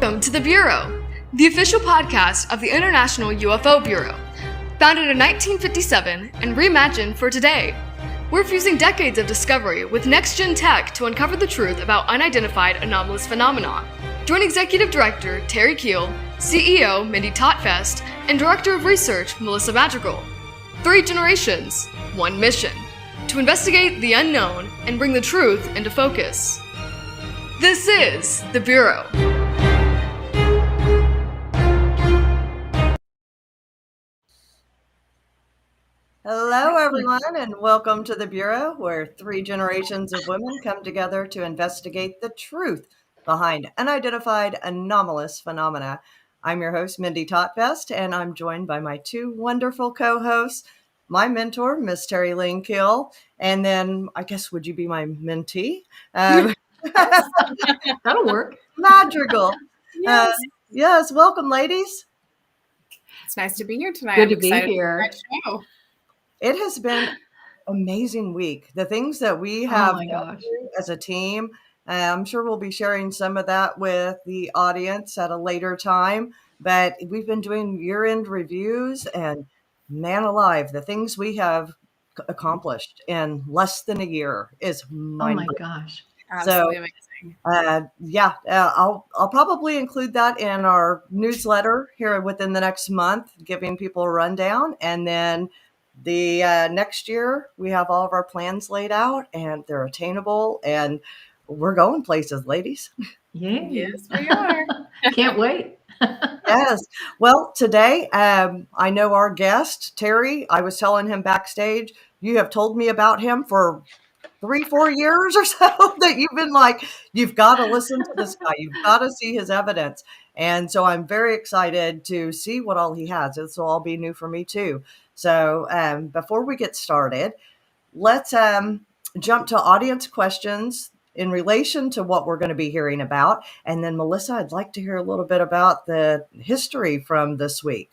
Welcome to The Bureau, the official podcast of the International UFO Bureau. Founded in 1957 and reimagined for today, we're fusing decades of discovery with next-gen tech to uncover the truth about unidentified anomalous phenomena. Join Executive Director Terry Keel, CEO Mindy Totfest, and Director of Research Melissa Madrigal. 3 generations, 1 mission: to investigate the unknown and bring the truth into focus. This is The Bureau. Hello, everyone, and welcome to The Bureau, where 3 generations of women come together to investigate the truth behind unidentified anomalous phenomena. I'm your host, Mindy Totfest, and I'm joined by my 2 wonderful co-hosts, my mentor, Miss Terry Lane Kill, and then, I guess, would you be my mentee? That'll work. Madrigal. Yes. Yes, welcome, ladies. It's nice to be here tonight. Good to be here. It has been an amazing week. The things that we have done as a team, I'm sure we'll be sharing some of that with the audience at a later time, but we've been doing year-end reviews, and man alive, the things we have accomplished in less than a year is mind-blowing. Oh my gosh. Absolutely amazing. I'll probably include that in our newsletter here within the next month, giving people a rundown, and then the next year we have all of our plans laid out and they're attainable and we're going places, ladies. Yay. Yes, we are. Can't wait. Yes. Well, today, I know our guest, Terry, I was telling him backstage, you have told me about him for 3-4 years or so that you've been like, you've got to listen to this guy. You've got to see his evidence. And so I'm very excited to see what all he has. This will all be new for me too. So before we get started, let's jump to audience questions in relation to what we're going to be hearing about. And then, Melissa, I'd like to hear a little bit about the history from this week.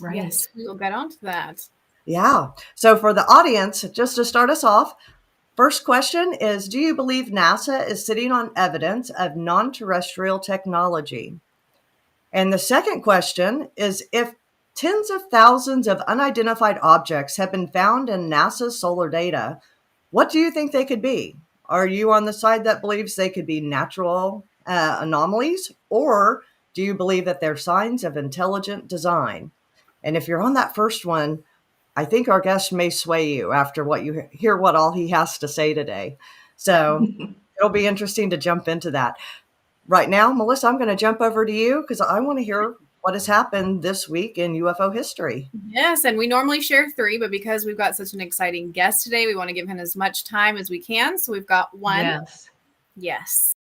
Right. Yes, we'll get on to that. Yeah. So for the audience, just to start us off, first question is, do you believe NASA is sitting on evidence of non-terrestrial technology? And the second question is, if tens of thousands of unidentified objects have been found in NASA's solar data, what do you think they could be? Are you on the side that believes they could be natural anomalies, or do you believe that they're signs of intelligent design? And if you're on that first one, I think our guest may sway you after what you hear what all he has to say today. So it'll be interesting to jump into that. Right now, Melissa, I'm going to jump over to you because I want to hear what has happened this week in UFO history. Yes, and we normally share 3, but because we've got such an exciting guest today, we want to give him as much time as we can. So we've got 1. Yes. Yes.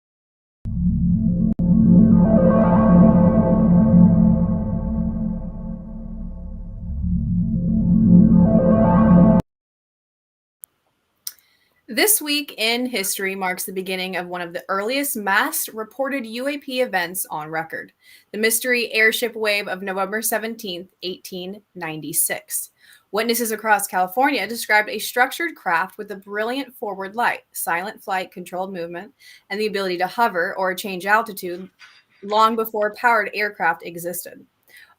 This week in history marks the beginning of one of the earliest mass reported UAP events on record, the mystery airship wave of November 17, 1896. Witnesses across California described a structured craft with a brilliant forward light, silent flight, controlled movement, and the ability to hover or change altitude long before powered aircraft existed.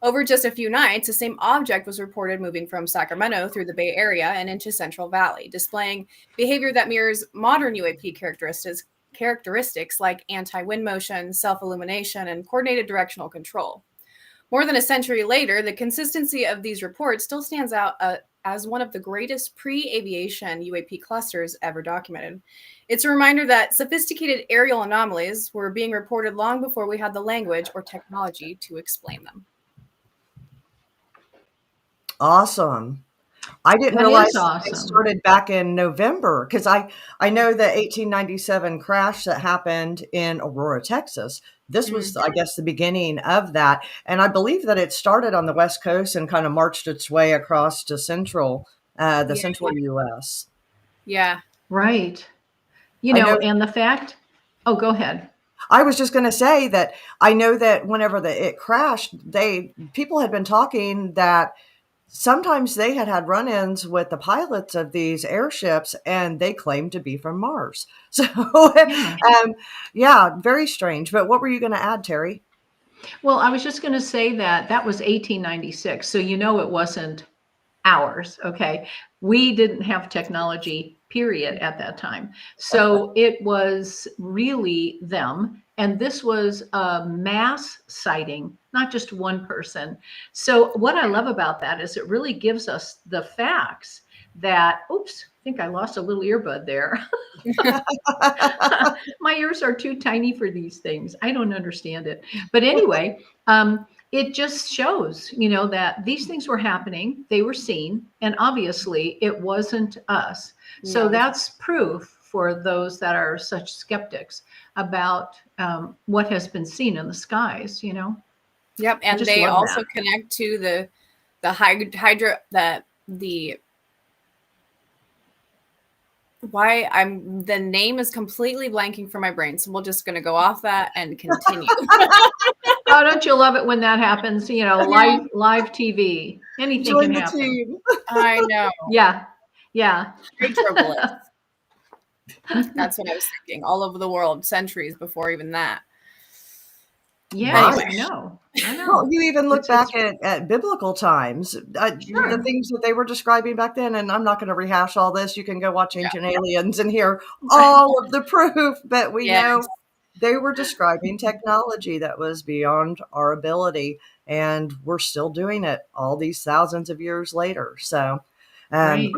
Over just a few nights, the same object was reported moving from Sacramento through the Bay Area and into Central Valley, displaying behavior that mirrors modern UAP characteristics like anti-wind motion, self-illumination, and coordinated directional control. More than a century later, the consistency of these reports still stands out as one of the greatest pre-aviation UAP clusters ever documented. It's a reminder that sophisticated aerial anomalies were being reported long before we had the language or technology to explain them. Awesome. I didn't realize it started back in November because I know the 1897 crash that happened in Aurora, Texas. This was, I guess, the beginning of that. And I believe that it started on the West Coast and kind of marched its way across to central U.S. Yeah. Right. And the fact, go ahead. I was just going to say that I know that whenever it crashed, people had been talking that sometimes they had run-ins with the pilots of these airships and they claimed to be from Mars. So, very strange. But what were you going to add, Terry? Well, I was just going to say that was 1896. So, it wasn't ours. Okay. We didn't have technology, period, at that time. So it was really them. And this was a mass sighting, not just one person. So what I love about that is it really gives us the facts that, oops, I think I lost a little earbud there. My ears are too tiny for these things. I don't understand it. But anyway, it just shows, that these things were happening, they were seen, and obviously it wasn't us. So No. that's proof for those that are such skeptics about what has been seen in the skies, Yep, and just they love also that. connect to the hydro the why I'm the name is completely blanking from my brain, so we're just gonna go off that and continue. Oh, don't you love it when that happens? Live TV, anything Join can the happen. team. I know. Yeah. Hydrobolus. That's what I was thinking. All over the world, centuries before even that. Yes, Right. I know. Well, you even look It's- back at biblical times, Sure. the things that they were describing back then, and I'm not going to rehash all this. You can go watch Ancient Aliens and hear all of the proof, but we Yes. know they were describing technology that was beyond our ability, and we're still doing it all these thousands of years later. So Right.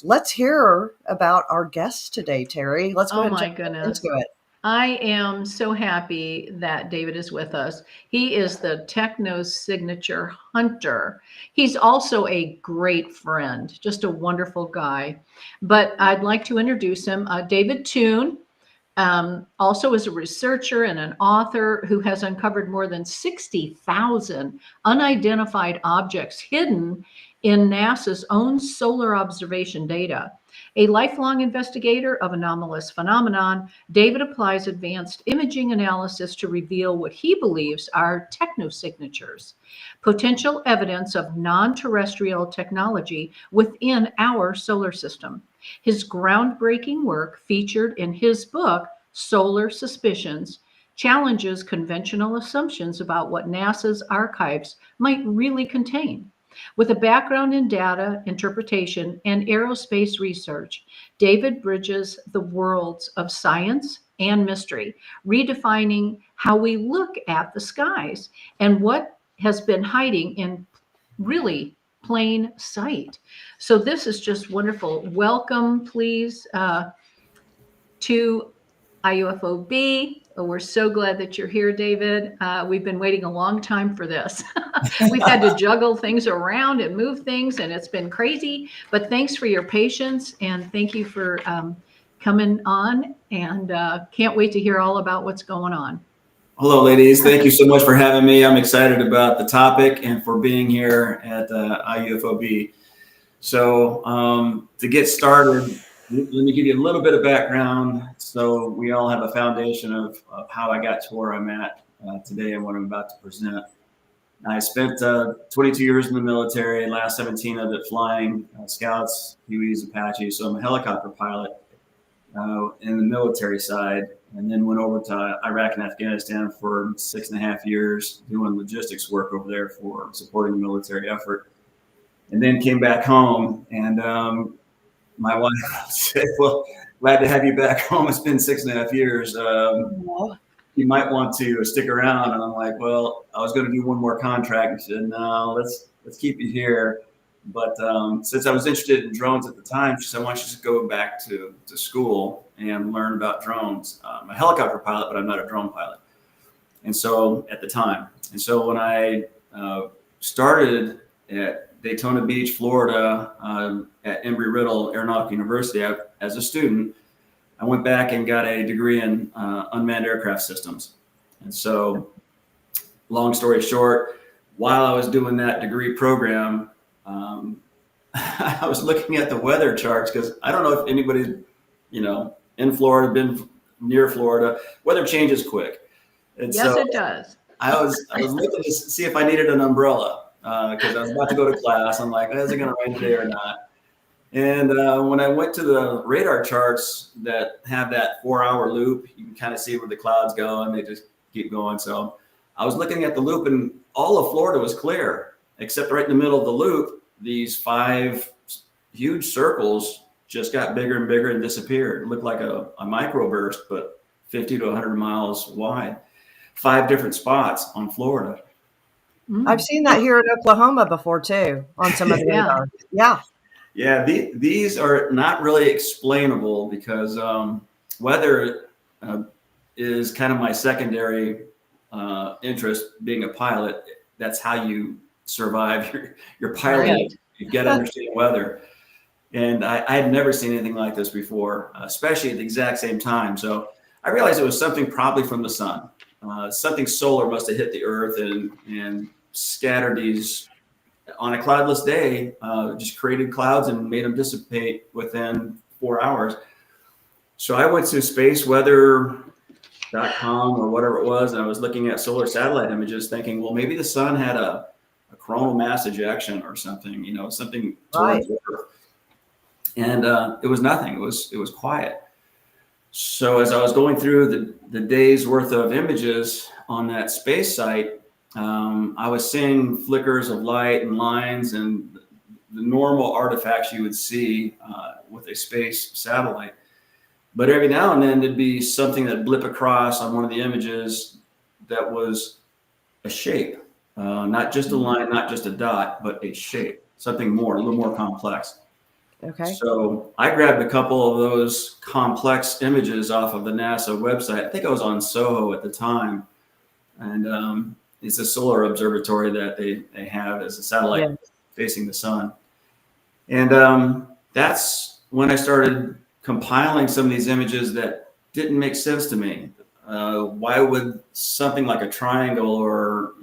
let's hear about our guests today, Terry. Let's go Oh ahead and my jump goodness. into it. I am so happy that David is with us. He is the Technosignature hunter. He's also a great friend, just a wonderful guy. But I'd like to introduce him. David Toon also is a researcher and an author who has uncovered more than 60,000 unidentified objects hidden in NASA's own solar observation data. A lifelong investigator of anomalous phenomenon, David applies advanced imaging analysis to reveal what he believes are technosignatures, potential evidence of non-terrestrial technology within our solar system. His groundbreaking work, featured in his book, Solar Suspicions, challenges conventional assumptions about what NASA's archives might really contain. With a background in data interpretation and aerospace research, David bridges the worlds of science and mystery, redefining how we look at the skies and what has been hiding in really plain sight. So this is just wonderful. Welcome, please, to IUFOB. We're so glad that you're here, David. We've been waiting a long time for this. We've had to juggle things around and move things, and it's been crazy. But thanks for your patience, and thank you for coming on. And can't wait to hear all about what's going on. Hello, ladies. Thank you so much for having me. I'm excited about the topic and for being here at IUFOB. So to get started, let me give you a little bit of background so we all have a foundation of how I got to where I'm at today and what I'm about to present. I spent 22 years in the military, last 17 of it flying Scouts, Hueys, Apaches. So I'm a helicopter pilot in the military side, and then went over to Iraq and Afghanistan for 6.5 years doing logistics work over there for supporting the military effort. And then came back home, and my wife said, well, glad to have you back home. It's been 6.5 years. You might want to stick around. And I'm like, well, I was going to do one more contract. And she said, no, let's keep you here. But since I was interested in drones at the time, she said, why don't you just go back to school and learn about drones? I'm a helicopter pilot, but I'm not a drone pilot. And so at the time, and so when I started at Daytona Beach, Florida, at Embry-Riddle Aeronautical University as a student, I went back and got a degree in unmanned aircraft systems. And so, long story short, while I was doing that degree program, I was looking at the weather charts because I don't know if anybody's, in Florida, been near Florida. Weather changes quick. And Yes, so it does. I was looking to see if I needed an umbrella because I was about to go to class. I'm like, is it going to rain today or not? And when I went to the radar charts that have that 4-hour loop, you can kind of see where the clouds go and they just keep going. So I was looking at the loop and all of Florida was clear, except right in the middle of the loop, these 5 huge circles just got bigger and bigger and disappeared. It looked like a microburst, but 50 to 100 miles wide. 5 different spots on Florida. I've seen that here in Oklahoma before too, on some of the radars. Yeah. Yeah, these are not really explainable because weather is kind of my secondary interest. Being a pilot, that's how you survive your pilot. Right. You've got to understand weather. And I had never seen anything like this before, especially at the exact same time. So I realized it was something probably from the sun. Something solar must have hit the earth and scattered these on a cloudless day, just created clouds and made them dissipate within 4 hours. So I went to spaceweather.com or whatever it was, and I was looking at solar satellite images thinking, well, maybe the sun had a coronal mass ejection or something, something towards Earth. And it was nothing. It was quiet. So as I was going through the day's worth of images on that space site, I was seeing flickers of light and lines and the normal artifacts you would see with a space satellite. But every now and then there'd be something that blip across on one of the images that was a shape, not just a line, not just a dot, but a shape, something more, a little more complex. Okay. So I grabbed a couple of those complex images off of the NASA website. I think I was on Soho at the time. And it's a solar observatory that they have as a satellite facing the sun. And that's when I started compiling some of these images that didn't make sense to me. Why would something like a triangle or,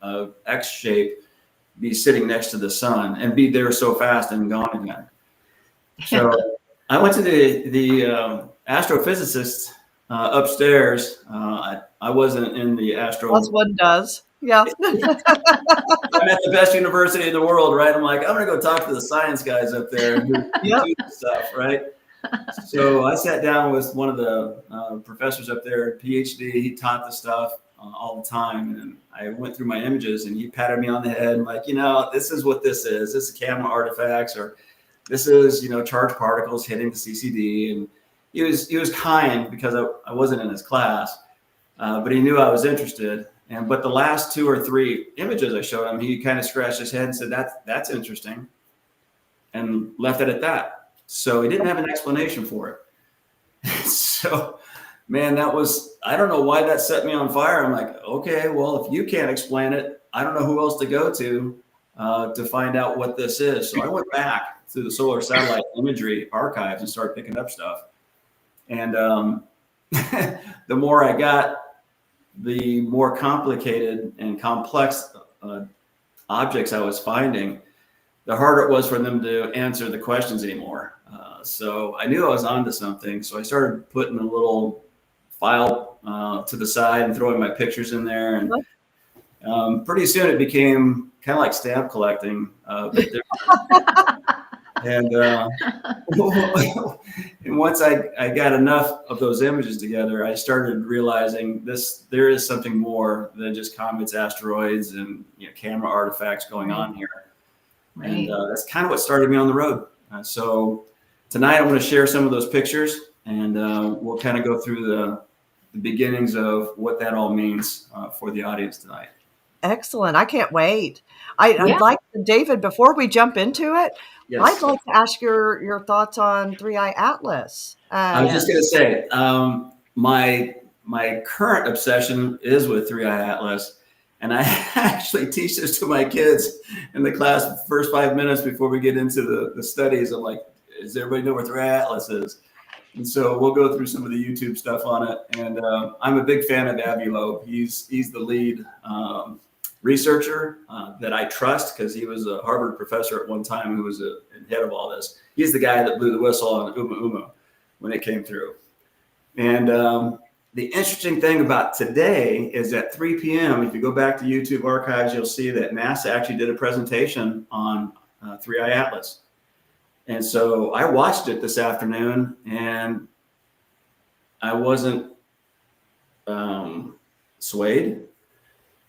a X shape be sitting next to the sun and be there so fast and gone again? So I went to the astrophysicist upstairs. I wasn't in the astro. That's what does. Yeah. I'm at the best university in the world, right? I'm like, I'm going to go talk to the science guys up there who do this stuff, right? So I sat down with one of the professors up there, PhD. He taught the stuff all the time. And I went through my images and he patted me on the head and like, this is what this is. This is camera artifacts, or this is, charged particles hitting the CCD. And he was kind because I wasn't in his class, but he knew I was interested. But the last 2 or 3 images I showed him, he kind of scratched his head and said, that's interesting, and left it at that. So he didn't have an explanation for it. So, man, I don't know why that set me on fire. I'm like, okay, well, if you can't explain it, I don't know who else to go to find out what this is. So I went back through the solar satellite imagery archives and started picking up stuff. And the more I got, the more complicated and complex objects I was finding, the harder it was for them to answer the questions anymore. So I knew I was onto something. So I started putting a little file to the side and throwing my pictures in there. And pretty soon it became kind of like stamp collecting. And once I got enough of those images together, I started realizing there is something more than just comets, asteroids, and camera artifacts going on here. Right. And that's kind of what started me on the road. So tonight I'm going to share some of those pictures, and we'll kind of go through the beginnings of what that all means for the audience tonight. Excellent. I can't wait. I'd like, David, before we jump into it, yes, I'd like to ask your thoughts on 3i Atlas. I was just going to say, my current obsession is with 3i Atlas, and I actually teach this to my kids in the class the first 5 minutes before we get into the studies. I'm like, does everybody know where 3i Atlas is? And so we'll go through some of the YouTube stuff on it. And I'm a big fan of Avi Loeb. He's the lead researcher that I trust, because he was a Harvard professor at one time who was head of all this. He's the guy that blew the whistle on Uma when it came through. And the interesting thing about today is at 3 p.m., if you go back to YouTube archives, you'll see that NASA actually did a presentation on 3i Atlas. And so I watched it this afternoon, and I wasn't swayed.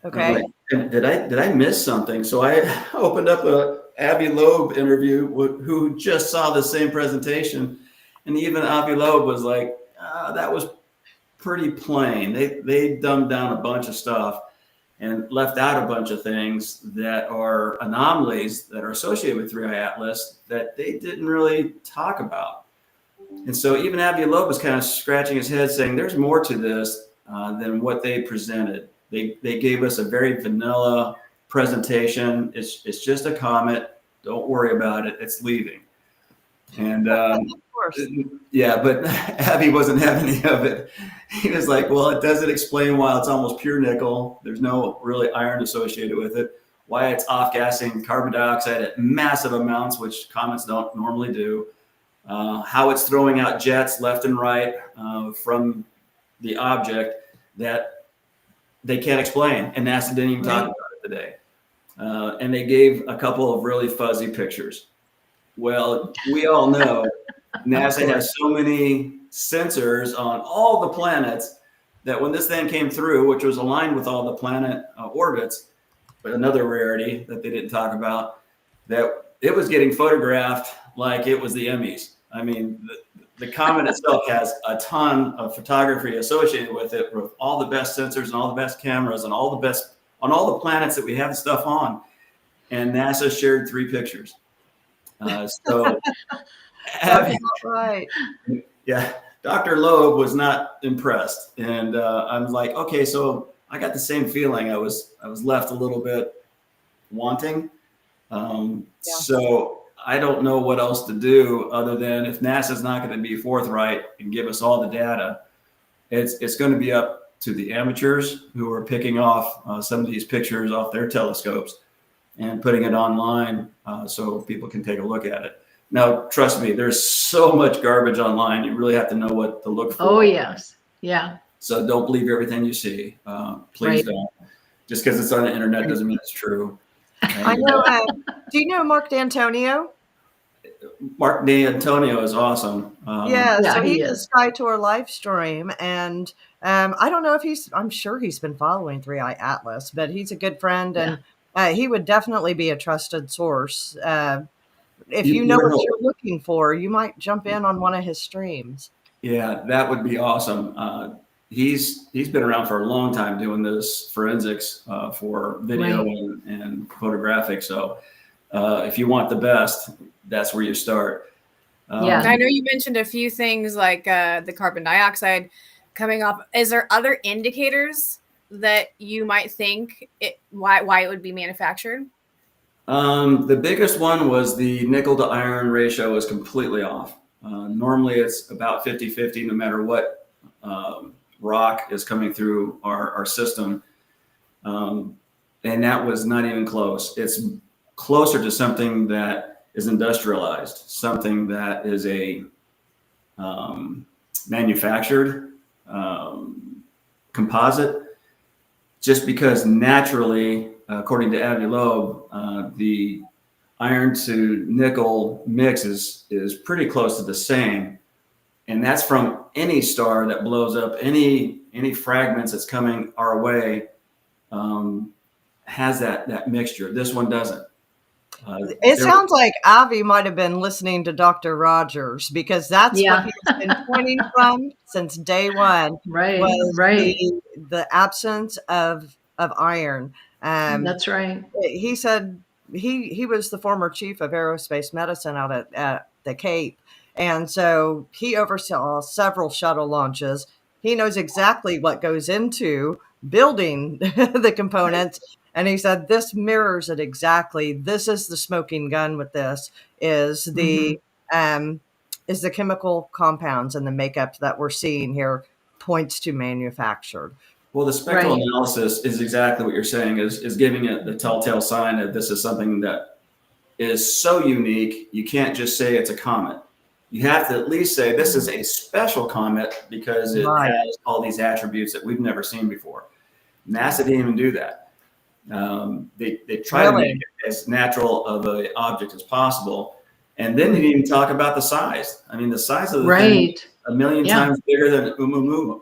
Okay. Like, did I miss something? So I opened up a Avi Loeb interview who just saw the same presentation, and even Avi Loeb was like, that was pretty plain. They dumbed down a bunch of stuff and left out a bunch of things that are anomalies that are associated with 3I Atlas that they didn't really talk about. And so even Avi Loeb was kind of scratching his head saying, there's more to this than what they presented. They gave us a very vanilla presentation. It's just a comet. Don't worry about it. It's leaving. And Of course. yeah, but Avi wasn't having any of it. He was like, well, it doesn't explain why it's almost pure nickel. There's no really iron associated with it. Why it's off-gassing carbon dioxide at massive amounts, which comets don't normally do. How it's throwing out jets left and right from the object that they can't explain, and NASA didn't even talk about it today. And they gave a couple of really fuzzy pictures. Well, we all know NASA has so many sensors on all the planets that when this thing came through, which was aligned with all the planet orbits, but another rarity that they didn't talk about, that it was getting photographed like it was the Emmys. I mean, the comet itself has a ton of photography associated with it, with all the best sensors and all the best cameras and all the best on all the planets that we have stuff on. And NASA shared 3 pictures. So, Right. yeah, Dr. Loeb was not impressed, and I'm like, okay, so I got the same feeling. I was left a little bit wanting. So I don't know what else to do other than if NASA's not going to be forthright and give us all the data, it's going to be up to the amateurs who are picking off some of these pictures off their telescopes and putting it online so people can take a look at it. Now, trust me, there's so much garbage online. You really have to know what to look for. Oh, yes. Yeah. So don't believe everything you see. Please don't. Just because it's on the internet doesn't mean it's true. I know. Do you know Mark D'Antonio? Mark D'Antonio is awesome. So he he's a is. Sky Tour live stream, and I don't know if I'm sure he's been following 3I Atlas, but he's a good friend, and he would definitely be a trusted source. If you know what you're looking for, you might jump in on one of his streams. Yeah, that would be awesome. He's been around for a long time doing this forensics for video and photographic. So if you want the best, that's where you start. I know you mentioned a few things like the carbon dioxide coming off. Is there other indicators that you might think why it would be manufactured? The biggest one was the nickel to iron ratio is completely off. Normally it's about 50-50 no matter what rock is coming through our system. And that was not even close. It's closer to something that is industrialized, something that is a manufactured composite, just because naturally, according to Avi Loeb, the iron to nickel mix is pretty close to the same. And that's from any star that blows up, any fragments that's coming our way has that mixture. This one doesn't. It sounds like Avi might have been listening to Dr. Rogers, because that's what he's been pointing from since day one. The absence of iron. That's right. He said he was the former chief of aerospace medicine out at the Cape. And so he oversaw several shuttle launches. He knows exactly what goes into building the components. And he said, this mirrors it exactly. This is the smoking gun with this is the chemical compounds and the makeup that we're seeing here points to manufactured. Well, the spectral analysis is exactly what you're saying, is giving it the telltale sign that this is something that is so unique. You can't just say it's a comet. You have to at least say this is a special comet because it has all these attributes that we've never seen before. NASA didn't even do that. They try to make it as natural of an object as possible. And then they didn't even talk about the size. I mean, the size of the thing, a million times bigger than Oumuamua.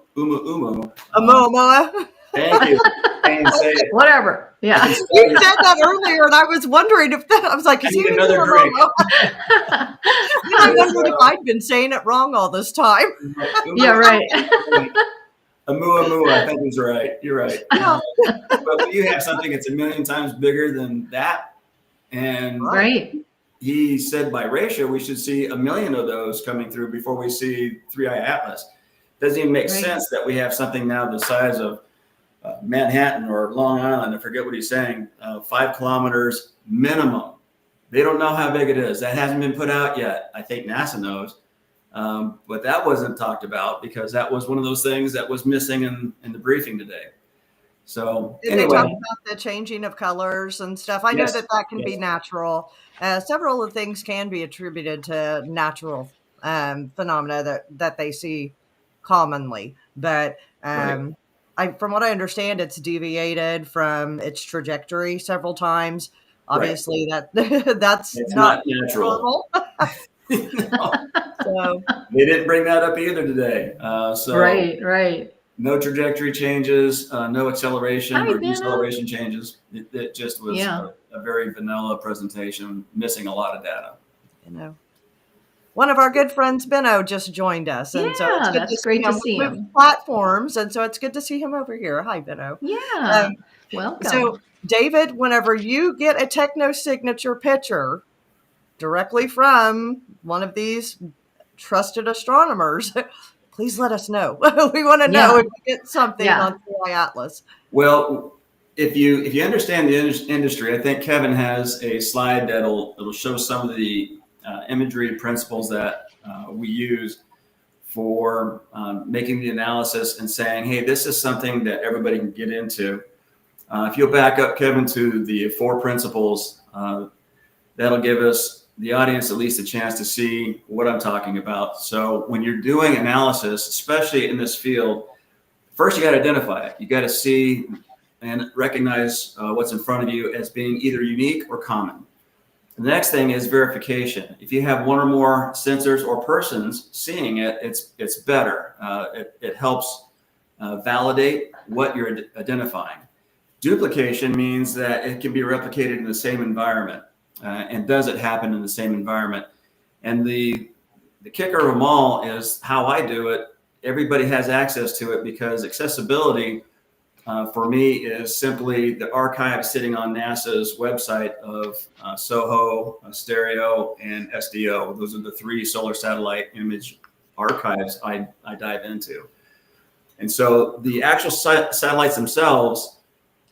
Thank you. Can't say it. Whatever. Yeah. You said that earlier, and I was wondering if that. I was like, I is he need even another wrong? drink. I wondered if I'd been saying it wrong all this time. Yeah, right. Amua, I think he's right. You're right. Yeah. But when you have something that's a million times bigger than that, and Right. he said by ratio, we should see 1 million of those coming through before we see 3i Atlas. Doesn't even make sense that we have something now the size of Manhattan or Long Island. I forget what he's saying. 5 kilometers minimum. They don't know how big it is. That hasn't been put out yet. I think NASA knows. But that wasn't talked about because that was one of those things that was missing in the briefing today. So Did anyway. they talk about the changing of colors and stuff? I know Yes, that can yes. be natural. Several of the things can be attributed to natural phenomena that they see commonly. But from what I understand, it's deviated from its trajectory several times. Obviously, that's it's not natural. normal. So They didn't bring that up either today. Right. No trajectory changes, no acceleration Hi, or Benno. deceleration changes. It just was Yeah. a very vanilla presentation, missing a lot of data. One of our good friends, Benno, just joined us. And so it's good that's great to see We've him. platforms. And so it's good to see him over here. Hi, Benno. Yeah. Welcome. So, David, whenever you get a Technosignature picture directly from one of these trusted astronomers, please let us know. We want to know if you get something on 3i Atlas. Well, if you understand the industry, I think Kevin has a slide that'll show some of the imagery principles that we use for making the analysis and saying, hey, this is something that everybody can get into. If you'll back up, Kevin, to the 4 principles, that'll give us, the audience, at least a chance to see what I'm talking about. So when you're doing analysis, especially in this field, first you got to identify it. You got to see and recognize what's in front of you as being either unique or common. The next thing is verification. If you have one or more sensors or persons seeing it, it's better. It helps validate what you're identifying. Duplication means that it can be replicated in the same environment. And does it happen in the same environment? And the kicker of them all is how I do it. Everybody has access to it because accessibility for me is simply the archive sitting on NASA's website of SOHO, Stereo, and SDO. Those are the 3 solar satellite image archives I dive into. And so the actual satellites themselves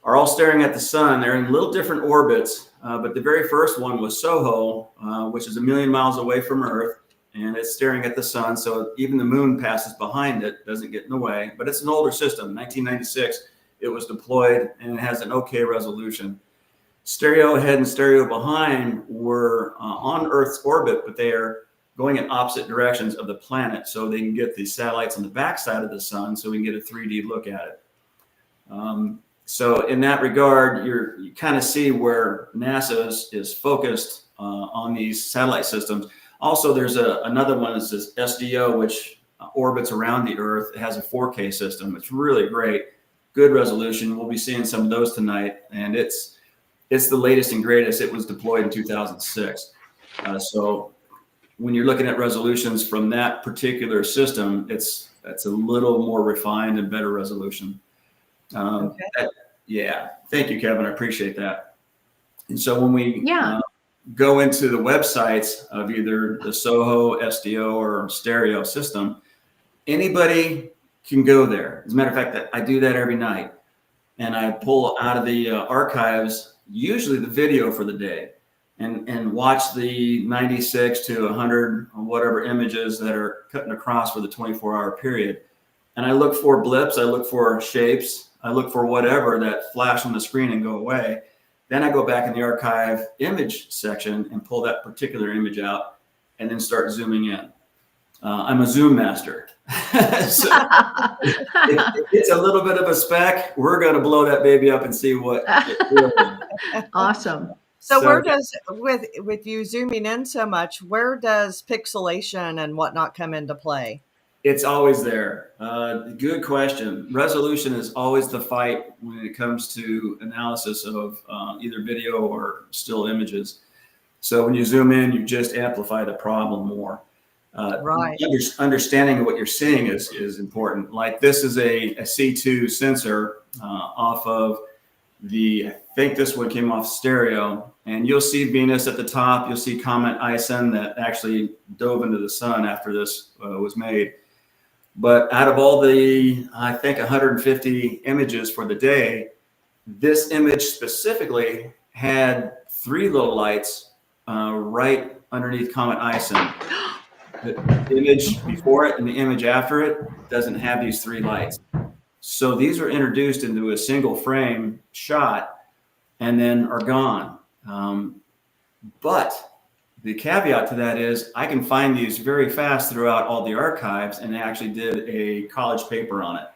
are all staring at the sun. They're in little different orbits, but the very first one was SOHO, which is 1 million miles away from Earth, and it's staring at the sun. So even the moon passes behind it, doesn't get in the way, but it's an older system. 1996, it was deployed and it has an okay resolution. Stereo ahead and stereo behind were on Earth's orbit, but they are going in opposite directions of the planet. So they can get the satellites on the backside of the sun so we can get a 3D look at it. So in that regard, you kind of see where NASA is focused on these satellite systems. Also, there's another one that says SDO, which orbits around the Earth. It has a 4K system. It's really great, good resolution. We'll be seeing some of those tonight, and it's the latest and greatest. It was deployed in 2006. So when you're looking at resolutions from that particular system, it's a little more refined and better resolution. Yeah, thank you, Kevin. I appreciate that. And so when we go into the websites of either the SOHO, SDO, or Stereo system, anybody can go there. As a matter of fact, I do that every night, and I pull out of the archives usually the video for the day, and watch the 96 to 100 or whatever images that are cutting across for the 24-hour period. And I look for blips, I look for shapes, I look for whatever that flash on the screen and go away. Then I go back in the archive image section and pull that particular image out and then start zooming in. I'm a zoom master. So if it's a little bit of a speck, we're going to blow that baby up and see what it really is. Awesome. So where does, with you zooming in so much, where does pixelation and whatnot come into play? It's always there. Good question. Resolution is always the fight when it comes to analysis of either video or still images. So when you zoom in, you just amplify the problem more. Right. Understanding what you're seeing is important. Like this is a C2 sensor off of I think this one came off stereo, and you'll see Venus at the top. You'll see Comet Ison that actually dove into the sun after this was made. But out of all the, I think 150 images for the day, this image specifically had 3 little lights right underneath Comet Ison. The image before it and the image after it doesn't have these 3 lights. So these are introduced into a single frame shot and then are gone. But the caveat to that is I can find these very fast throughout all the archives, and I actually did a college paper on it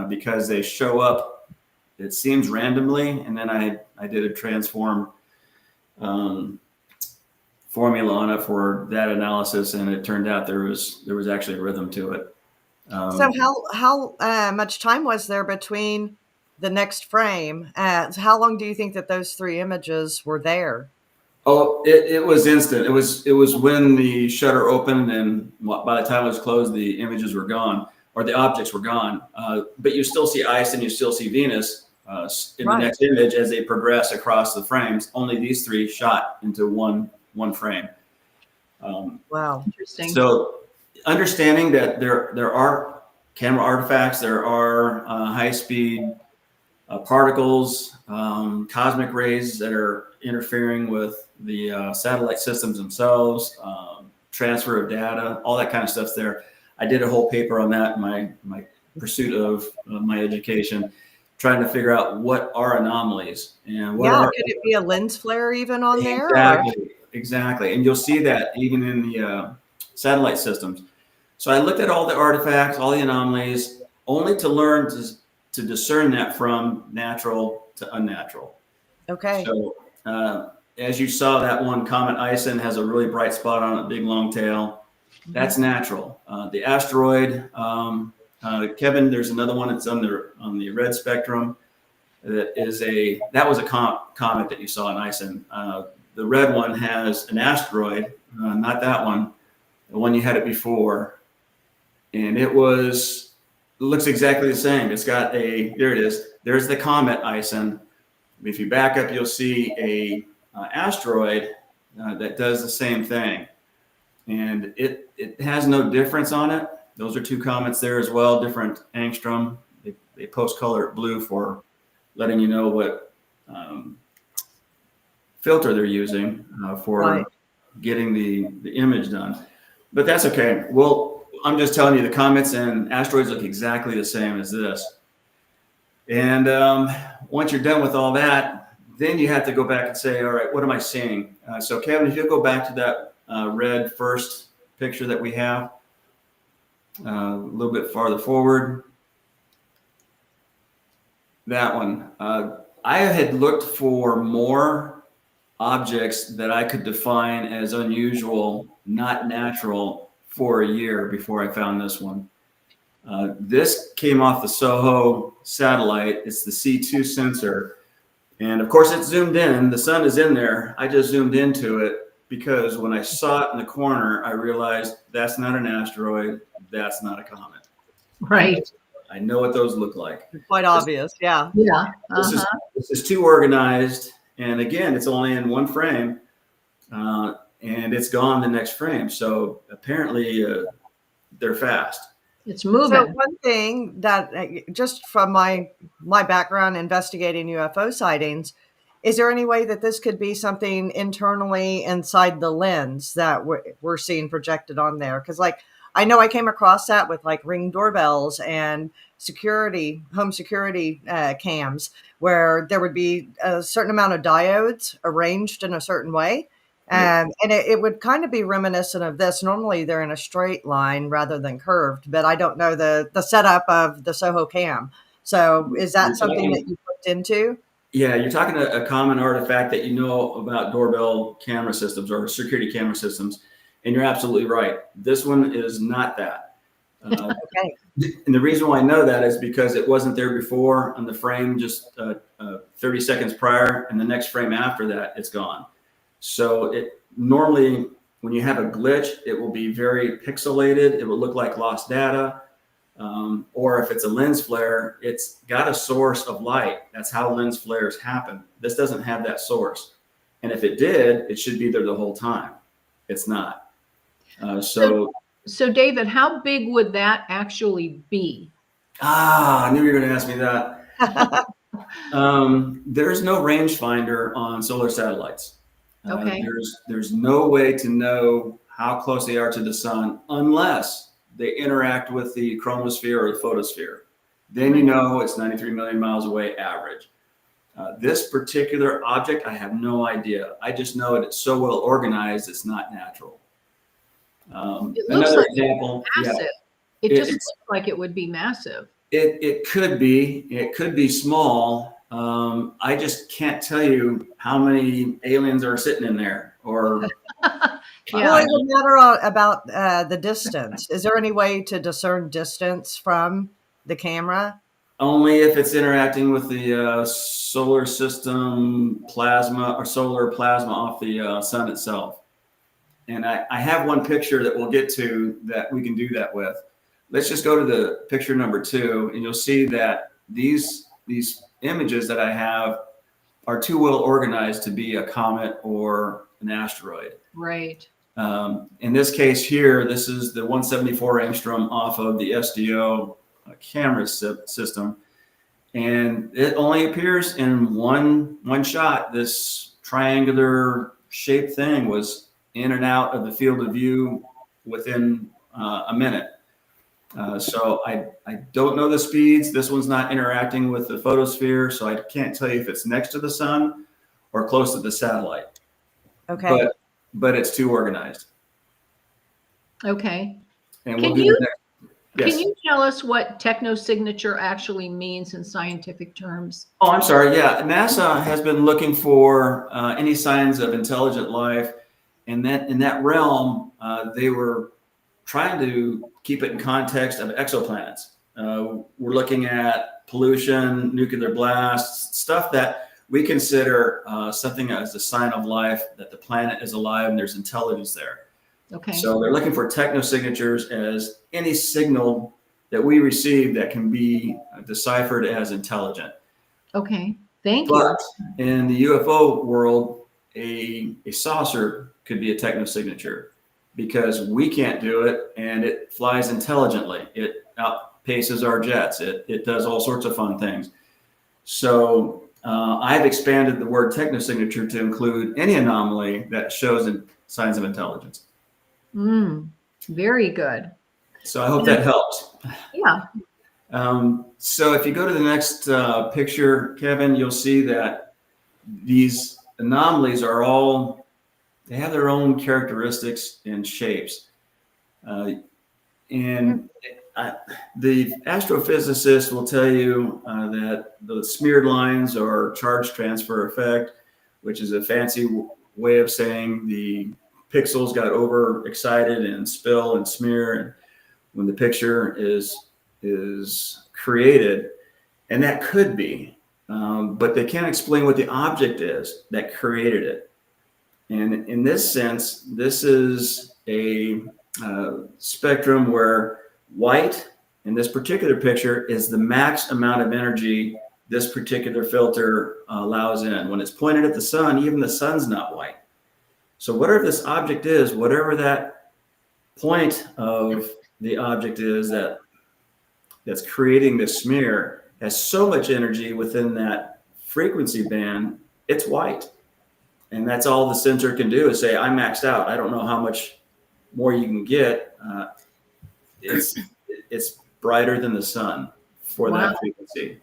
because they show up, it seems randomly, and then I did a transform formula on it for that analysis, and it turned out there was actually a rhythm to it. So how much time was there between the next frame? How long do you think that those 3 images were there? Oh, it was instant. It was when the shutter opened, and by the time it was closed, the images were gone, or the objects were gone. But you still see ice and you still see Venus in the next image as they progress across the frames. Only these 3 shot into one frame. Wow. Interesting. So understanding that there are camera artifacts, there are high-speed particles, cosmic rays that are interfering with the satellite systems themselves, transfer of data, all that kind of stuff's there. I did a whole paper on that in my pursuit of my education, trying to figure out what are anomalies and could it be a lens flare even on there? Exactly. And you'll see that even in the satellite systems. So I looked at all the artifacts, all the anomalies, only to learn to discern that from natural to unnatural. Okay. So as you saw, that one Comet Ison has a really bright spot on it, big long tail. That's natural. The asteroid, Kevin, there's another one that's on the red spectrum. That was a comet that you saw in Ison. The red one has an asteroid, not that one, the one you had it before. And it looks exactly the same. It's got there it is. There's the Comet Ison. If you back up, you'll see a asteroid that does the same thing. And it has no difference on it. Those are 2 comets there as well, different angstrom. They post color blue for letting you know what filter they're using for getting the image done. But that's okay. Well, I'm just telling you the comets and asteroids look exactly the same as this. And once you're done with all that, then you have to go back and say, all right, what am I seeing? So Kevin, if you'll go back to that red first picture that we have, a little bit farther forward. That one. I had looked for more objects that I could define as unusual, not natural, for a year before I found this one. This came off the SOHO satellite. It's the C2 sensor. And of course it's zoomed in. The sun is in there. I just zoomed into it because when I saw it in the corner, I realized that's not an asteroid. That's not a comet. Right. I know what those look like. Quite obvious. Yeah. Yeah. This is too organized. And again, it's only in one frame. And it's gone the next frame. So apparently they're fast. It's moving. So one thing that just from my background investigating UFO sightings, is there any way that this could be something internally inside the lens that we're seeing projected on there? Because I know I came across that with Ring doorbells and home security cams, where there would be a certain amount of diodes arranged in a certain way. And it would kind of be reminiscent of this. Normally they're in a straight line rather than curved, but I don't know the setup of the SOHO cam. So is that something that you looked into? Yeah, you're talking a common artifact that you know about doorbell camera systems or security camera systems, and you're absolutely right. This one is not that. Okay. And the reason why I know that is because it wasn't there before on the frame just 30 seconds prior, and the next frame after that, it's gone. So it normally, when you have a glitch, it will be very pixelated. It will look like lost data. Or if it's a lens flare, it's got a source of light. That's how lens flares happen. This doesn't have that source. And if it did, it should be there the whole time. It's not. So David, how big would that actually be? I knew you were going to ask me that. There's no rangefinder on solar satellites. Okay. There's no way to know how close they are to the sun unless they interact with the chromosphere or the photosphere. Then you know it's 93 million miles away average. This particular object, I have no idea. I just know it's so well organized, it's not natural. It looks Another like example. massive. Yeah, it just looks like it would be massive. It could be small. I just can't tell you how many aliens are sitting in there, or Well, it would matter about the distance. Is there any way to discern distance from the camera? only if it's interacting with the solar system plasma or solar plasma off the sun itself. And I have one picture that we'll get to that we can do that with. Let's just go to the picture number 2, and you'll see that these images that I have are too well organized to be a comet or an asteroid. Right. In this case here, this is the 174 angstrom off of the SDO camera system, and it only appears in one shot. This triangular shaped thing was in and out of the field of view within a minute. So I don't know the speeds. This one's not interacting with the photosphere, so I can't tell you if it's next to the sun or close to the satellite. Okay. But it's too organized. Okay. And Can we'll do you- the next. Yes. Can you tell us what technosignature actually means in scientific terms? Oh, I'm sorry. Yeah, NASA has been looking for any signs of intelligent life, and that in that realm, they were trying to keep it in context of exoplanets. We're looking at pollution, nuclear blasts, stuff that we consider something as a sign of life, that the planet is alive and there's intelligence there. Okay. So they're looking for technosignatures as any signal that we receive that can be deciphered as intelligent. Okay. Thank you. But in the UFO world, a saucer could be a technosignature because we can't do it, and it flies intelligently. It outpaces our jets. It does all sorts of fun things. So I've expanded the word technosignature to include any anomaly that shows signs of intelligence. Very good. So I hope that helps. Yeah. So if you go to the next picture, Kevin, you'll see that these anomalies they have their own characteristics and shapes. The astrophysicist will tell you that the smeared lines are charge transfer effect, which is a fancy way of saying the pixels got overexcited and spill and smear, and when the picture is created, and that could be, but they can't explain what the object is that created it. And in this sense, this is a spectrum where white in this particular picture is the max amount of energy this particular filter allows in. When it's pointed at the sun, even the sun's not white. So whatever this object is, whatever that point of the object is that's creating this smear, has so much energy within that frequency band, it's white. And that's all the sensor can do is say, I'm maxed out. I don't know how much more you can get. It's brighter than the sun for that frequency.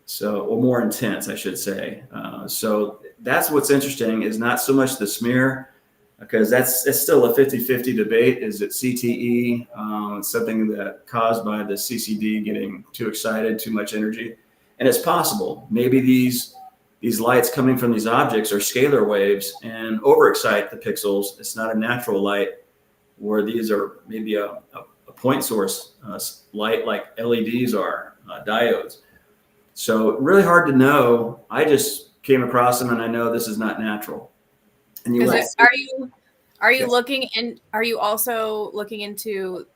So, or more intense, I should say. So that's what's interesting, is not so much the smear, because it's still a 50-50 debate. Is it CTE? It's something that caused by the CCD getting too excited, too much energy. And it's possible. Maybe these lights coming from these objects are scalar waves and overexcite the pixels. It's not a natural light, where these are maybe a point source light like LEDs are, diodes. So really hard to know. I just came across them and I know this is not natural. And you Are you Yes. are you also looking into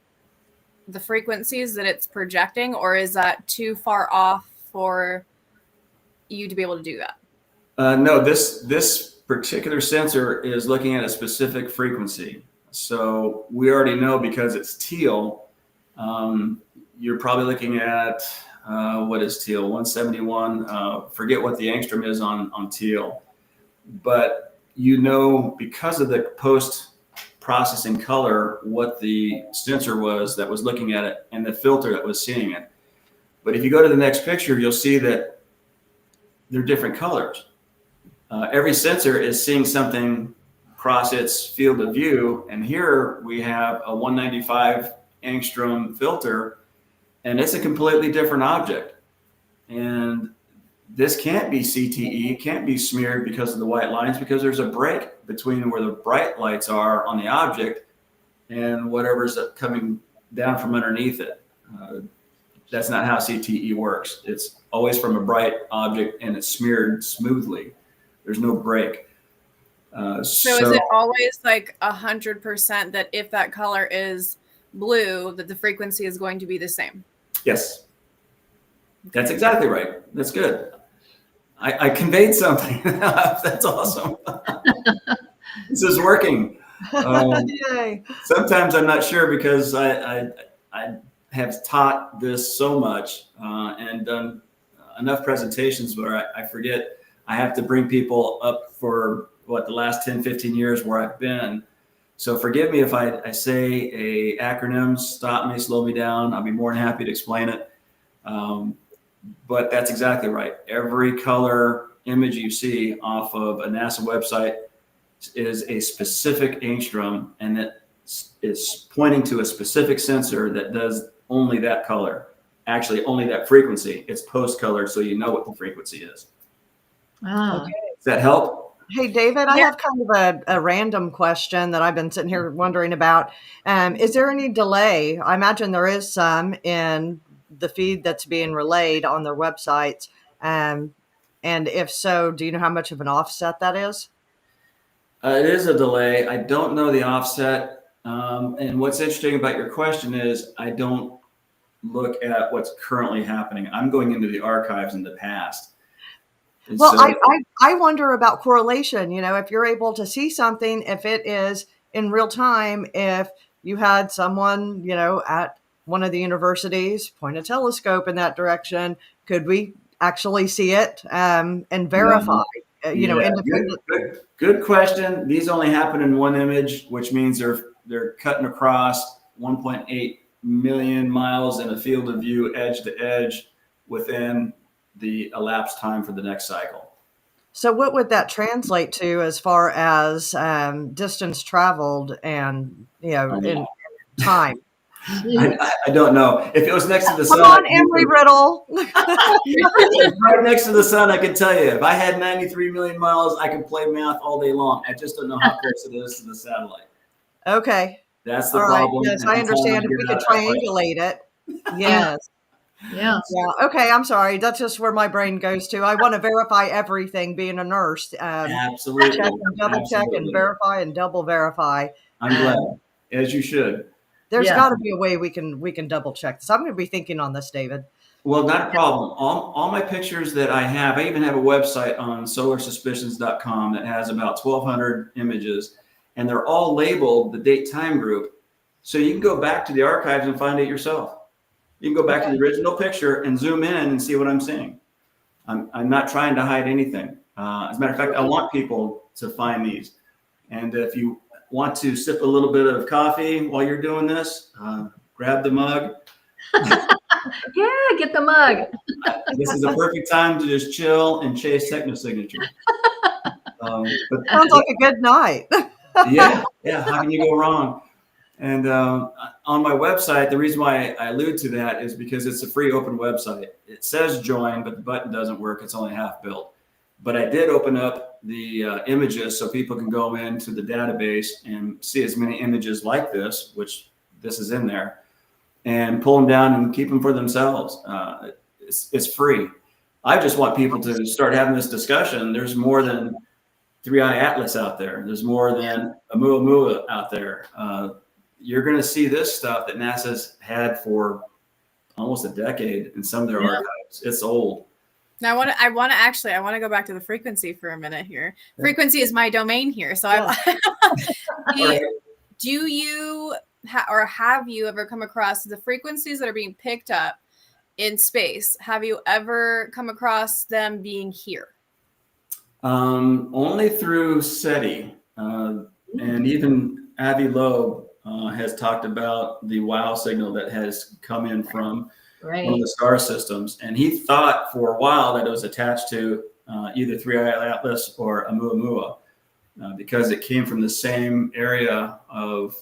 the frequencies that it's projecting, or is that too far off for you to be able to do that? No, this particular sensor is looking at a specific frequency. So we already know because it's teal. You're probably looking at what is teal? 171. Forget what the angstrom is on teal, but you know because of the post-processing color what the sensor was that was looking at it and the filter that was seeing it. But if you go to the next picture, you'll see that they're different colors. Every sensor is seeing something across its field of view. And here we have a 195 angstrom filter, and it's a completely different object. And this can't be CTE, can't be smeared because of the white lines, because there's a break between where the bright lights are on the object and whatever's coming down from underneath it. That's not how CTE works. It's always from a bright object and it's smeared smoothly. There's no break. So is it always like 100% that if that color is blue, that the frequency is going to be the same? Yes. That's exactly right. That's good. I conveyed something. That's awesome. This is working. Yay. Sometimes I'm not sure because I have taught this so much and done enough presentations where I forget I have to bring people up for the last 10, 15 years where I've been. So forgive me if I say a acronym, stop me, slow me down. I'll be more than happy to explain it. But that's exactly right. Every color image you see off of a NASA website is a specific angstrom, and it is pointing to a specific sensor that does only that color. Actually, only that frequency. It's post color, so you know what the frequency is. Ah. Okay. Does that help? Hey, David, I have kind of a random question that I've been sitting here wondering about. Is there any delay? I imagine there is some in the feed that's being relayed on their websites. And if so, do you know how much of an offset that is? It is a delay. I don't know the offset. And what's interesting about your question is I don't look at what's currently happening. I'm going into the archives in the past. And Well, so, I wonder about correlation. You know, if you're able to see something, if it is in real time, if you had someone, you know, at one of the universities point a telescope in that direction, could we actually see it and verify? You know, independently. Good question. These only happen in one image, which means they're cutting across 1.8 million miles in a field of view, edge to edge, within the elapsed time for the next cycle. So what would that translate to as far as distance traveled and, you know, in time? I don't know. If it was next to the sun, Come on, Emery Riddle. right next to the sun, I can tell you. If I had 93 million miles, I could play math all day long. I just don't know how close it is to the satellite. Okay. That's the All right. problem. Yes, and I I'm trying understand to if we get could out of that way. triangulate it. Yes. Yeah. Yeah. Okay. I'm sorry. That's just where my brain goes to. I want to verify everything being a nurse. Absolutely. Check and double check and Absolutely. verify and double verify. I'm glad, as you should. There's Yeah. got to be a way we can double check this. I'm going to be thinking on this, David. Well, not a problem. All my pictures that I have, I even have a website on solarsuspicions.com that has about 1,200 images, and they're all labeled the date time group. So you can go back to the archives and find it yourself. You can go back to the original picture and zoom in and see what I'm seeing. I'm not trying to hide anything. As a matter of fact, I want people to find these. And if you want to sip a little bit of coffee while you're doing this, grab the mug. Yeah, get the mug. This is a perfect time to just chill and chase Technosignature. Sounds like a good night. Yeah. How can you go wrong? And on my website, the reason why I allude to that is because it's a free open website. It says join, but the button doesn't work. It's only half built. But I did open up the images so people can go into the database and see as many images like this, which this is in there. and pull them down and keep them for themselves. It's free. I just want people to start having this discussion. There's more than 3i Atlas out there. There's more than Oumuamua out there. You're going to see this stuff that NASA's had for almost a decade in some of their archives. It's old. Now, I want to go back to the frequency for a minute here. Yeah. Frequency is my domain here. So do you have you ever come across the frequencies that are being picked up in space? Have you ever come across them being here? Only through SETI. And even Avi Loeb has talked about the WOW signal that has come in from one of the star systems. And he thought for a while that it was attached to either 3i Atlas or Oumuamua because it came from the same area of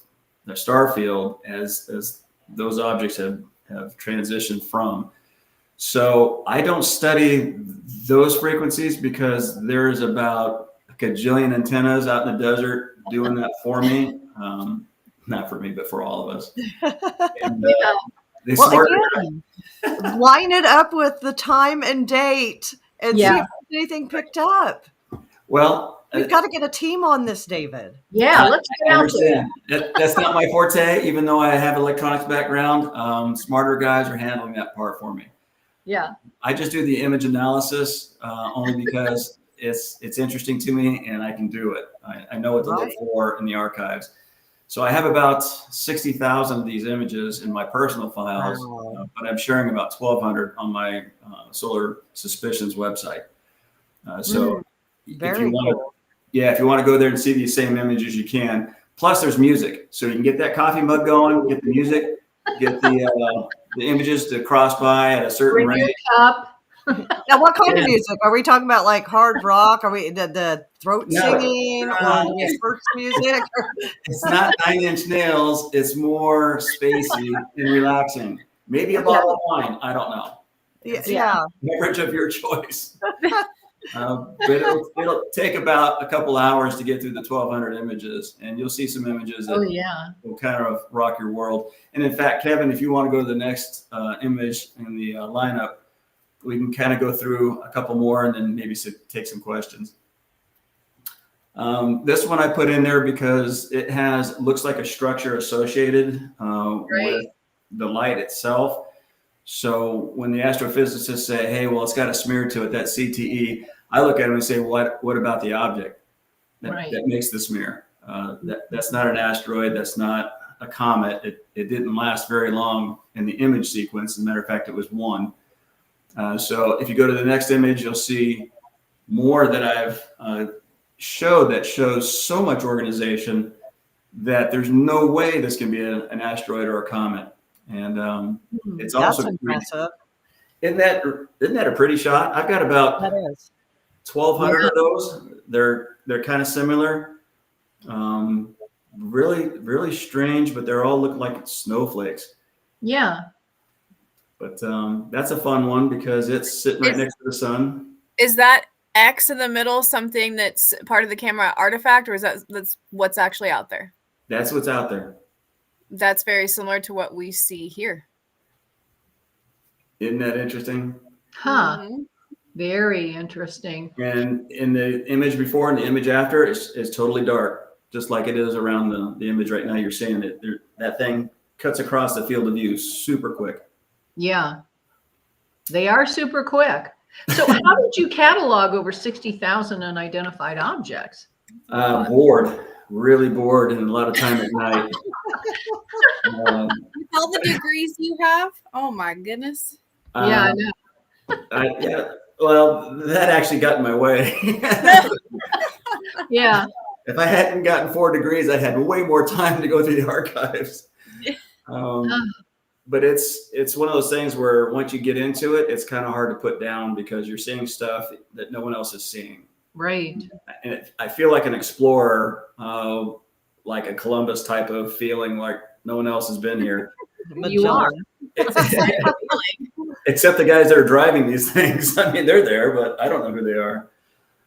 the star field as those objects have transitioned from. So I don't study those frequencies because there's about a gajillion antennas out in the desert doing that for me. Not for me, but for all of us. And, again, line it up with the time and date and see if there's anything picked up. Well, we've got to get a team on this, David. Yeah, let's get out there. That's not my forte, even though I have electronics background. Smarter guys are handling that part for me. Yeah. I just do the image analysis only because it's interesting to me and I can do it. I know what to look for in the archives. So I have about 60,000 of these images in my personal files, but I'm sharing about 1,200 on my Solar Suspicions website. So if you want to go there and see these same images, you can. Plus, there's music, so you can get that coffee mug going, get the music, get the images to cross by at a certain rate. Now, what kind of music? Are we talking about like hard rock? Are we the throat singing or first music? It's not Nine Inch Nails. It's more spacey and relaxing. Maybe a bottle of wine. I don't know. Yeah. Beverage of your choice. But it'll take about a couple hours to get through the 1,200 images, and you'll see some images that will kind of rock your world. And in fact, Kevin, if you want to go to the next image in the lineup, we can kind of go through a couple more and then maybe take some questions. This one I put in there because it looks like a structure associated with the light itself. So when the astrophysicists say, hey, well, it's got a smear to it, that CTE, I look at them and say, what about the object that makes the smear? That's not an asteroid. That's not a comet. It didn't last very long in the image sequence. As a matter of fact, it was one. So if you go to the next image, you'll see more that I've showed that shows so much organization that there's no way this can be an asteroid or a comet. And it's also impressive. Isn't that a pretty shot? I've got about 1,200 of those. They're kind of similar. Really, really strange, but they're all look like snowflakes. Yeah. But that's a fun one because it's sitting right next to the sun. Is that X in the middle something that's part of the camera artifact, or that's what's actually out there? That's what's out there. That's very similar to what we see here. Isn't that interesting? Huh. Mm-hmm. Very interesting. And in the image before and the image after is totally dark, just like it is around the image right now. You're seeing it. That thing cuts across the field of view super quick. Yeah, they are super quick. So how did you catalog over 60,000 unidentified objects? Bored, really bored, and a lot of time at night. All the degrees you have? Oh my goodness. I know. Well, that actually got in my way. Yeah. If I hadn't gotten 4 degrees, I had way more time to go through the archives. But it's one of those things where once you get into it, it's kind of hard to put down because you're seeing stuff that no one else is seeing. Right. And I feel like an explorer, like a Columbus type of feeling, like no one else has been here. You are. Except the guys that are driving these things. I mean, they're there, but I don't know who they are.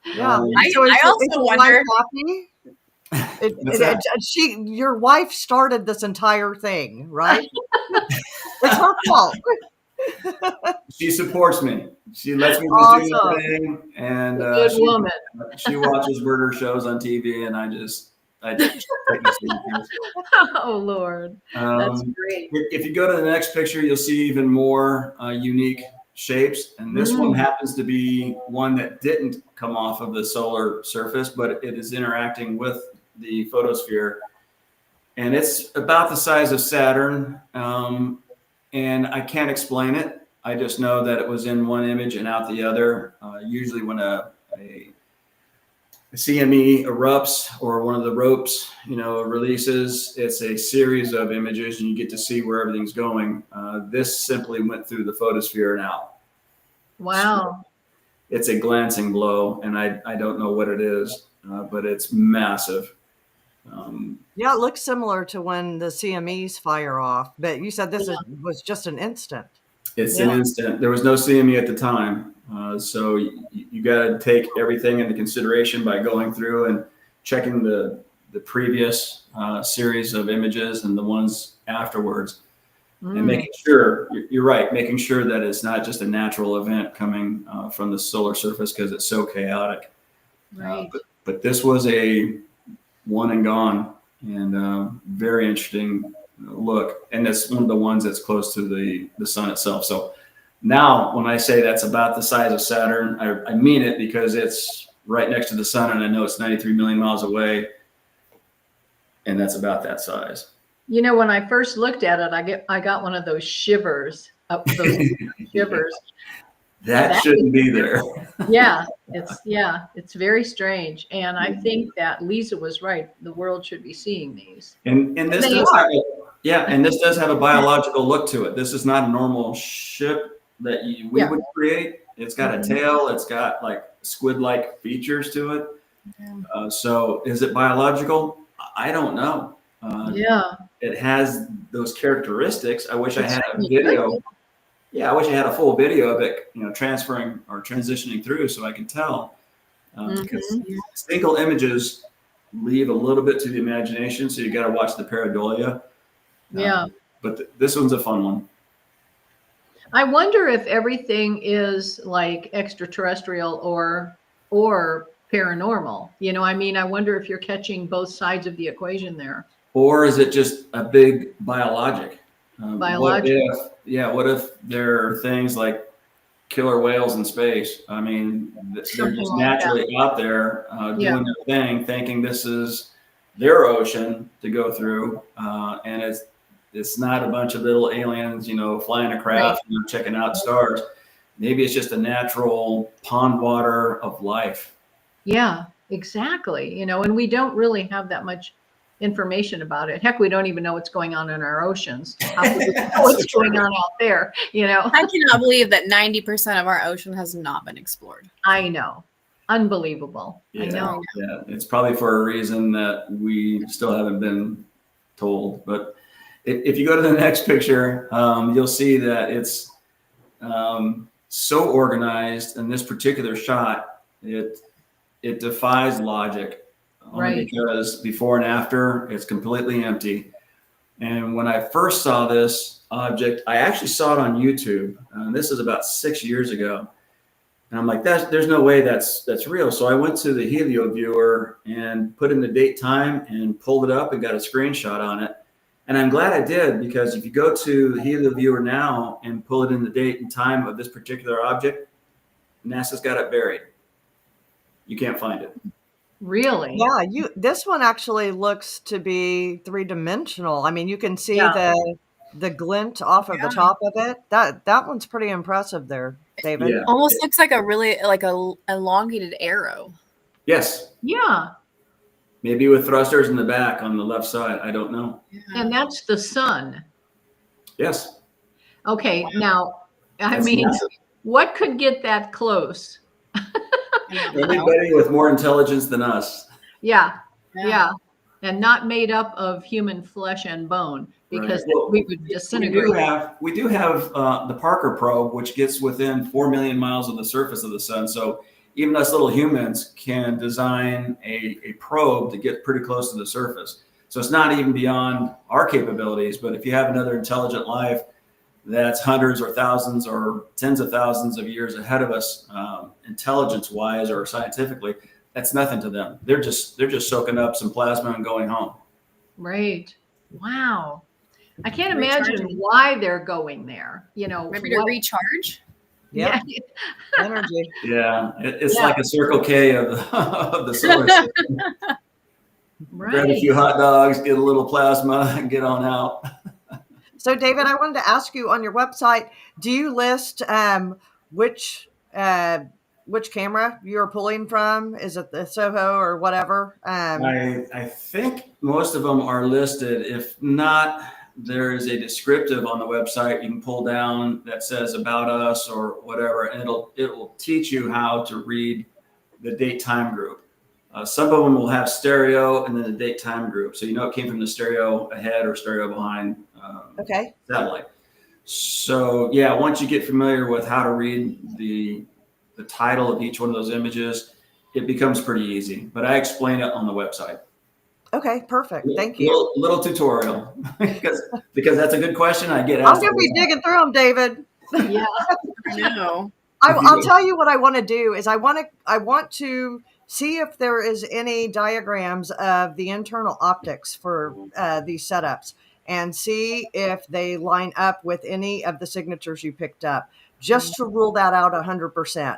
Yeah. I also wonder. Your wife started this entire thing, right? It's her fault. She supports me. She lets me do Awesome. my thing, and Good woman. she watches murder shows on TV, and I just Technosignatures. Oh Lord, that's great. If you go to the next picture, you'll see even more unique shapes, and this one happens to be one that didn't come off of the solar surface, but it is interacting with the photosphere, and it's about the size of Saturn. And I can't explain it. I just know that it was in one image and out the other. Usually when a CME erupts or one of the ropes, releases, it's a series of images and you get to see where everything's going. This simply went through the photosphere and out. Wow. So it's a glancing blow, and I don't know what it is, but it's massive. Yeah, it looks similar to when the CMEs fire off, but you said this was just an instant. It's an instant. There was no CME at the time. So you got to take everything into consideration by going through and checking the previous series of images and the ones afterwards, and making sure, you're right, making sure that it's not just a natural event coming from the solar surface, because it's so chaotic. Right. But this was a one and gone, and very interesting look. And it's one of the ones that's close to the sun itself. So now when I say that's about the size of Saturn, I mean it, because it's right next to the sun, and I know it's 93 million miles away, and that's about that size. When I first looked at it, I got one of those shivers. Shivers. That shouldn't be there. Yeah, it's very strange, and I think that Lisa was right. The world should be seeing these. And this does have a biological look to it. This is not a normal ship that we would create. It's got a tail. It's got like squid-like features to it. So is it biological? I don't know. It has those characteristics. I wish I had a video. Yeah, I wish I had a full video of it, transferring or transitioning through, so I can tell. Because single images leave a little bit to the imagination, so you got to watch the pareidolia. But this one's a fun one. I wonder if everything is like extraterrestrial or paranormal. I wonder if you're catching both sides of the equation there. Or is it just a big biologic? Biologic. What if there are things like killer whales in space? I mean, they're just naturally out there doing their thing, thinking this is their ocean to go through, and it's not a bunch of little aliens, flying a craft, checking out stars. Maybe it's just a natural pond water of life. Yeah, exactly. And we don't really have that much information about it. Heck, we don't even know what's going on in our oceans. How could we know what's going on out there? I cannot believe that 90% of our ocean has not been explored. I know. Unbelievable. Yeah, I know. Yeah, it's probably for a reason that we still haven't been told. But if you go to the next picture, you'll see that it's so organized in this particular shot. It defies logic. Only because before and after, it's completely empty. And when I first saw this object, I actually saw it on YouTube. This is about 6 years ago. And I'm like, there's no way that's real. So I went to the Helio viewer and put in the date, time, and pulled it up and got a screenshot on it. And I'm glad I did, because if you go to the Helio viewer now and pull it in the date and time of this particular object, NASA's got it buried. You can't find it. Really? Yeah, this one actually looks to be three-dimensional. I mean, you can see the glint off of the top of it. That one's pretty impressive there, David. Yeah. Almost looks like a elongated arrow. Yes. Yeah. Maybe with thrusters in the back on the left side. I don't know. Yeah. And that's the sun. Yes. Okay. Now, massive. What could get that close? Anybody with more intelligence than us. Yeah. And not made up of human flesh and bone, because we would disintegrate. We do have the Parker probe, which gets within 4 million miles of the surface of the sun. So even us little humans can design a probe to get pretty close to the surface. So it's not even beyond our capabilities. But if you have another intelligent life, that's hundreds or thousands or tens of thousands of years ahead of us, intelligence-wise or scientifically. That's nothing to them. They're just soaking up some plasma and going home. Right. Wow. I can't imagine Recharging. why they're going there. You know, Maybe to recharge. Yeah, Yeah. energy. Yeah, it's Yeah. like a Circle K of of the solar system. Grab a Right. few hot dogs, get a little plasma, and get on out. So, David, I wanted to ask you, on your website, do you list which camera you're pulling from? Is it the Soho or whatever? I think most of them are listed. If not, there is a descriptive on the website you can pull down that says about us or whatever, and it will teach you how to read the date time group. Some of them will have stereo and then the date time group, so you know it came from the stereo ahead or stereo behind Okay. satellite. So yeah, once you get familiar with how to read the title of each one of those images, it becomes pretty easy. But I explain it on the website. Okay, perfect. Thank you. Little tutorial because that's a good question. I get I'm asked. going to be digging through them, David. Yeah. I know. I'll tell you what I want to do is I want to see if there is any diagrams of the internal optics for these setups and see if they line up with any of the signatures you picked up, just to rule that out 100%.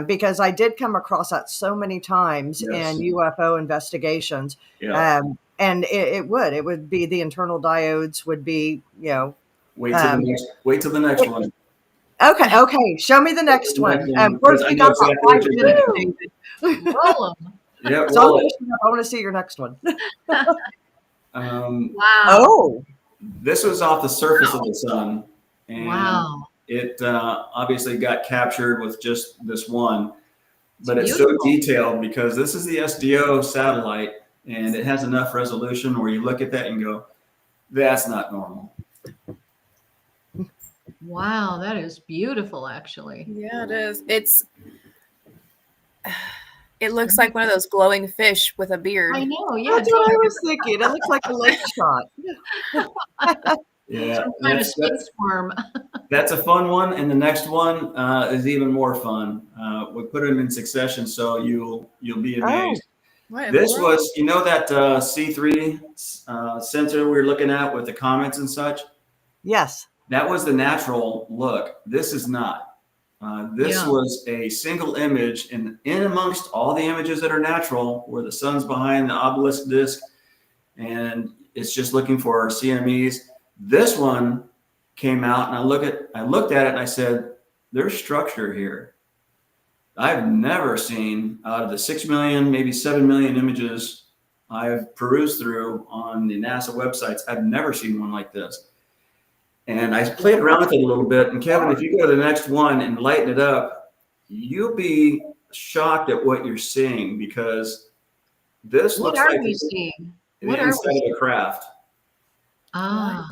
Because I did come across that so many times Yes. in UFO investigations. Yeah. And it would be the internal diodes would be, Wait till the next one. Okay. Show me the next one. Of course, Because I we know got about exactly what 5 you're minutes, thinking. David. Roll 'em. Yeah. So Roll it. I want to see your next one. Wow. Oh, This was off the surface of the sun, and Wow. it obviously got captured with just this one, but it's beautiful. so detailed because this is the SDO satellite, and it has enough resolution where you look at that and go, that's not normal. Wow, that is beautiful, actually. Yeah, it is. It looks like one of those glowing fish with a beard. I know, yeah. that's what I was thinking. It looks like a lake shot. Yeah, Some kind of that's, space worm. that's a fun one, and the next one is even more fun. We put them in succession, so you'll be amazed. What in the This world? was, you know, that C3 sensor we were looking at with the comments and such. Yes. That was the natural look. This is not. This Yeah. was a single image, and in amongst all the images that are natural, where the sun's behind the obelisk disk, and it's just looking for CMEs. This one came out, and I looked at it, and I said, "There's structure here." I've never seen out of the 6 million, maybe 7 million images I've perused through on the NASA websites. I've never seen one like this. And I played around with it a little bit. And Kevin, if you go to the next one and lighten it up, you'll be shocked at what you're seeing, because this What looks are like we seeing? the What are inside we? of a craft. Ah,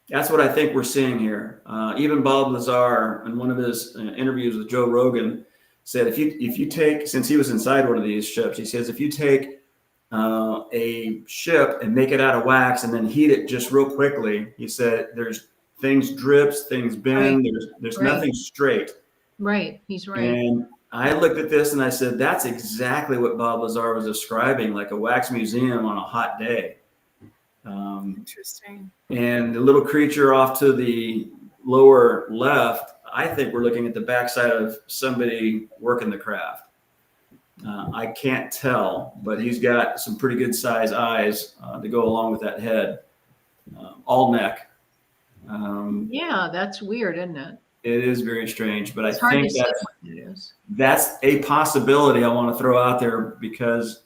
That's what I think we're seeing here. Even Bob Lazar, in one of his interviews with Joe Rogan, said if you take, since he was inside one of these ships, he says if you take a ship and make it out of wax and then heat it just real quickly, he said there's things drips, things bend, there's Right. nothing straight. right. He's right. And I looked at this and I said, that's exactly what Bob Lazar was describing, like a wax museum on a hot day. Interesting. And the little creature off to the lower left, I think we're looking at the backside of somebody working the craft. I can't tell, but he's got some pretty good size eyes to go along with that head, all neck. Yeah, that's weird, isn't it? It is very strange, but It's I hard to think see what it is. that's a possibility I want to throw out there, because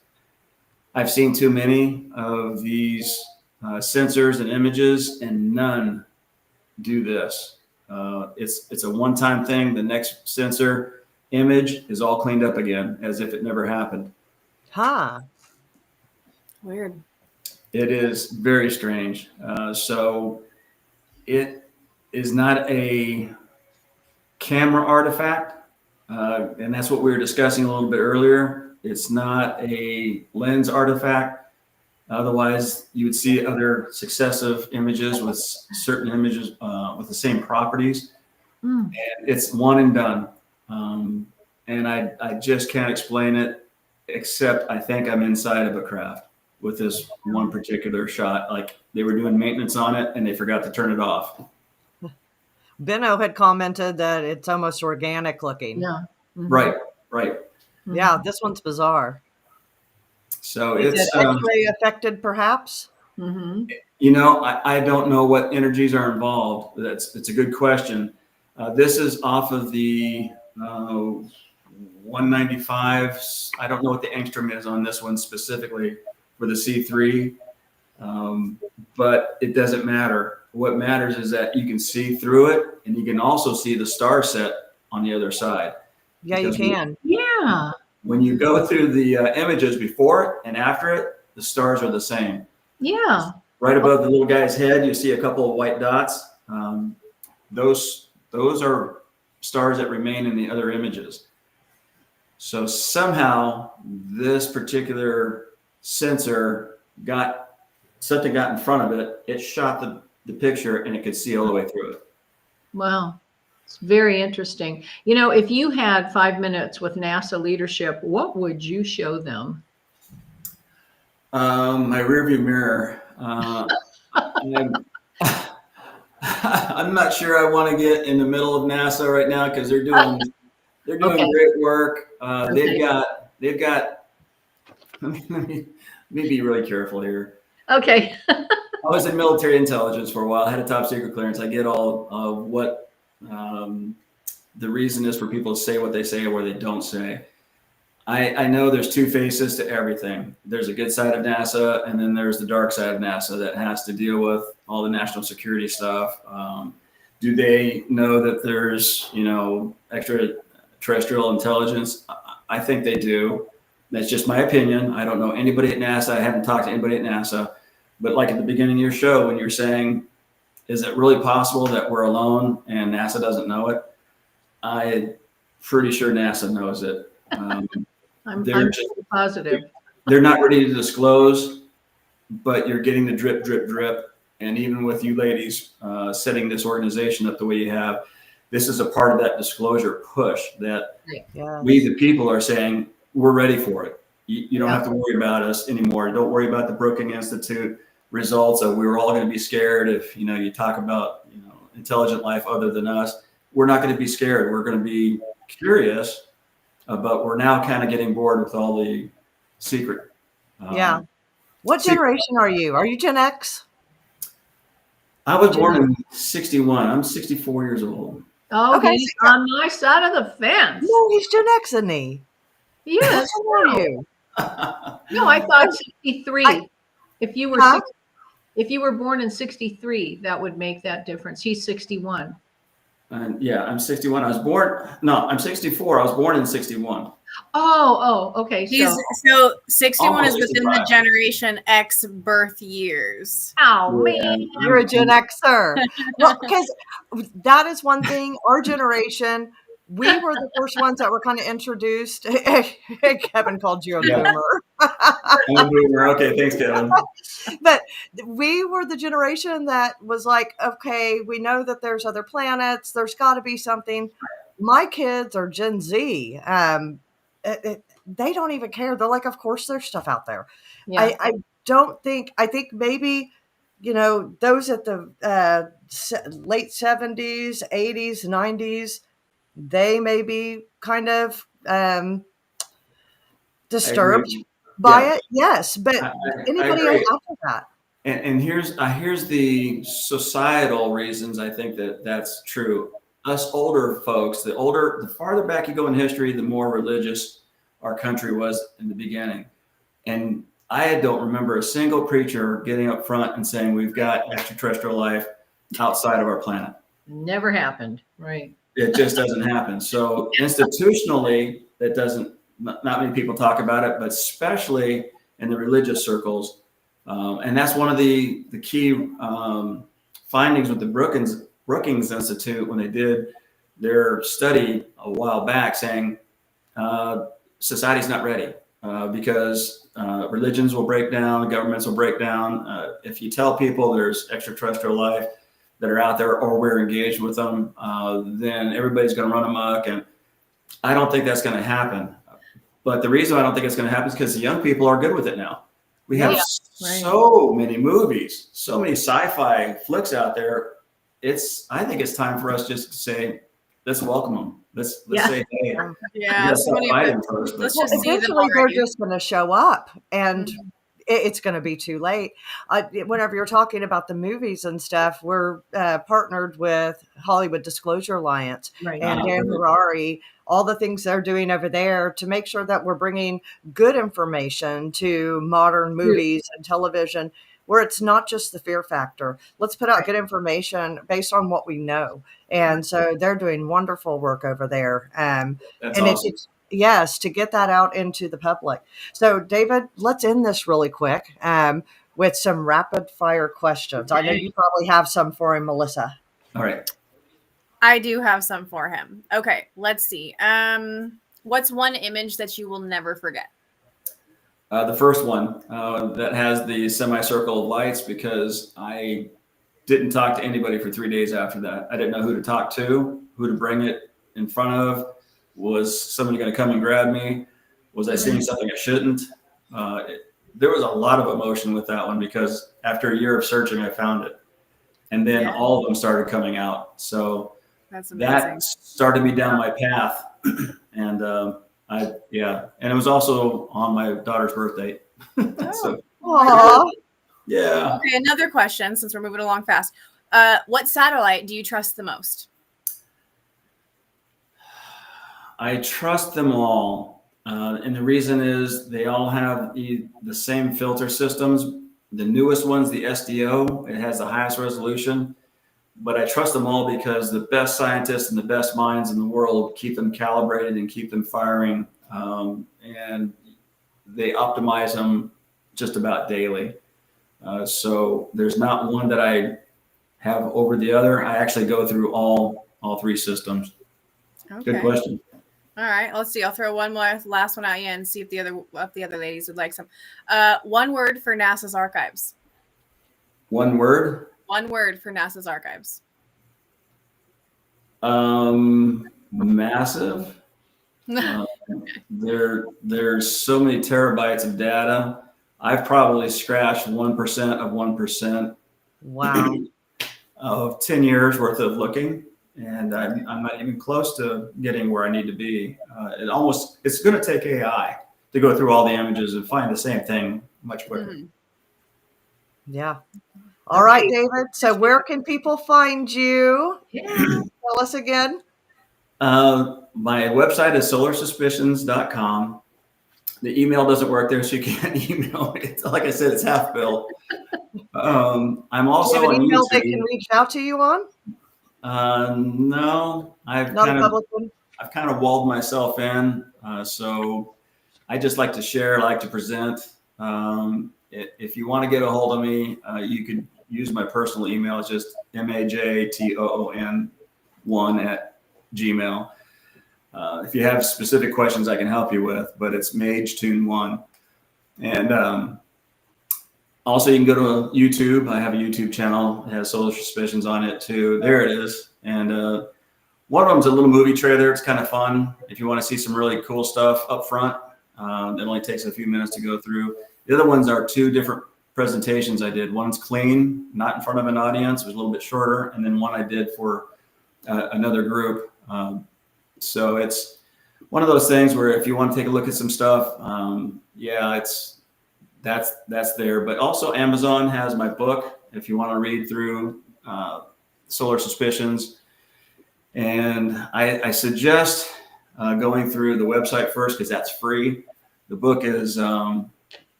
I've seen too many of these sensors and images, and none do this. It's a one-time thing. The next sensor image is all cleaned up again, as if it never happened. Huh. Weird. It is very strange. So it is not a camera artifact, and that's what we were discussing a little bit earlier. It's not a lens artifact. Otherwise, you would see other successive images with certain images with the same properties. Mm. And it's one and done. And I just can't explain it, except I think I'm inside of a craft with this one particular shot. Like they were doing maintenance on it and they forgot to turn it off. Benno had commented that it's almost organic looking. Yeah. Mm-hmm. Right. Mm-hmm. Yeah, this one's bizarre. So Is it's, it X-ray affected, perhaps? Mm-hmm. you know, I don't know what energies are involved. It's a good question. This is off of the 195. I don't know what the angstrom is on this one specifically for the C3, but it doesn't matter. What matters is that you can see through it, and you can also see the star set on the other side. Yeah, you Because can. Yeah. when you go through the images before it and after it, the stars are the same. Yeah. Right above the little guy's head, you see a couple of white dots. Those are stars that remain in the other images. So somehow this particular sensor got in front of it. It shot the picture and it could see all the way through it. Wow. It's very interesting. You know, if you had 5 minutes with NASA leadership, what would you show them? My rearview mirror. I'm not sure I want to get in the middle of NASA right now because they're doing Okay. great work. Okay. They've got. Let me be really careful here. Okay. I was in military intelligence for a while. I had a top secret clearance. I get all of what the reason is for people to say what they say or what they don't say. I know there's two faces to everything. There's a good side of NASA, and then there's the dark side of NASA that has to deal with all the national security stuff. Do they know that there's, extraterrestrial intelligence? I think they do. That's just my opinion. I don't know anybody at NASA. I haven't talked to anybody at NASA. But like at the beginning of your show, when you're saying, is it really possible that we're alone and NASA doesn't know it? I'm pretty sure NASA knows it. I'm They're positive. They're not ready to disclose, but you're getting the drip, drip, drip. And even with you ladies setting this organization up the way you have, this is a part of that disclosure push that we, the people, are saying, we're ready for it. You don't have to worry about us anymore. Don't worry about the Brookings Institute results. We were all going to be scared if, you talk about, intelligent life other than us. We're not going to be scared. We're going to be curious. But we're now kind of getting bored with all the secret. What generation are you? Are you Gen X? I was born in 61. I'm 64 years old. Oh, Okay, he's on my side of the fence. No, he's Gen X, isn't he? Yes. How are you? No, I thought 63. If you were Huh? if you were born in 63, that would make that difference. He's 61. I'm 61. I'm 64. I was born in 61. Okay. So 61 Almost is within the 65. Generation X birth years. Oh man. You're a Gen Xer. Well, because that is one thing. Our generation, we were the first ones that were kind of introduced. Kevin called you a boomer. I'm a boomer. Okay, thanks, Kevin. But we were the generation that was like, okay, we know that there's other planets. There's got to be something. My kids are Gen Z. They don't even care. They're like, of course there's stuff out there. Yeah. I think maybe, those at the late 70s, 80s, 90s, they may be kind of disturbed by it. Yes. But anybody else after that? And here's the societal reasons I think that's true. Us older folks, the farther back you go in history, the more religious our country was in the beginning. And I don't remember a single preacher getting up front and saying we've got extraterrestrial life outside of our planet. Never happened. Right. It just doesn't happen. So institutionally, not many people talk about it, but especially in the religious circles. And that's one of the key findings with the Brookings Institute when they did their study a while back, saying society's not ready. because religions will break down, governments will break down. If you tell people there's extraterrestrial life that are out there, or we're engaged with them, then everybody's going to run amok. And I don't think that's going to happen. But the reason I don't think it's going to happen is because the young people are good with it now. We have so many movies, so many sci-fi flicks out there. I think it's time for us just to say, let's welcome them. Let's say, hey, so many first. Let's just see them eventually they're already. just going to show up, and it's going to be too late. Whenever you're talking about the movies and stuff, we're partnered with Hollywood Disclosure Alliance and Dan Harari, all the things they're doing over there to make sure that we're bringing good information to modern movies and television, where it's not just the fear factor. Let's put out good information based on what we know. And so they're doing wonderful work over there. That's awesome. Yes, to get that out into the public. So, David, let's end this really quick with some rapid fire questions. I know you probably have some for him, Melissa. All right. I do have some for him. Okay, let's see. What's one image that you will never forget? The first one that has the semicircle of lights, because I didn't talk to anybody for 3 days after that. I didn't know who to talk to, who to bring it in front of. Was somebody going to come and grab me? Was I seeing something I shouldn't? There was a lot of emotion with that one, because after a year of searching, I found it. And then all of them started coming out. So that started me down my path. And and it was also on my daughter's birthday. So, yeah. Okay, another question, since we're moving along fast. What satellite do you trust the most? I trust them all. And the reason is they all have the same filter systems. The newest one's the SDO. It has the highest resolution. But I trust them all because the best scientists and the best minds in the world keep them calibrated and keep them firing. And they optimize them just about daily. So there's not one that I have over the other. I actually go through all three systems. Okay. Good question. All right, let's see. I'll throw one more last one at you and see if the other ladies would like some. One word for NASA's archives. One word? One word for NASA's archives. Massive. There's so many terabytes of data. I've probably scratched 1% of 1%. Wow. Of 10 years worth of looking. And I'm not even close to getting where I need to be. It's going to take AI to go through all the images and find the same thing much quicker. Yeah. All right, David. So where can people find you? Tell us again. My website is solarsuspicions.com. The email doesn't work there, so you can't email me. Like I said, it's half built. I'm also on email YouTube. They can reach out to you on? No, I've kind of walled myself in. So I just like to share, like to present. If you want to get a hold of me, you could use my personal email. It's just majtoon1@gmail. If you have specific questions I can help you with, but it's magetoon1. And also, you can go to YouTube. I have a YouTube channel. It has Solar Suspicions on it too. There it is. And one of them's a little movie trailer. It's kind of fun if you want to see some really cool stuff up front. It only takes a few minutes to go through. The other ones are two different presentations I did. One's clean, not in front of an audience. It was a little bit shorter. And then one I did for another group. So it's one of those things where if you want to take a look at some stuff, that's there. But also Amazon has my book if you want to read through Solar Suspicions. And I suggest going through the website first because that's free. The book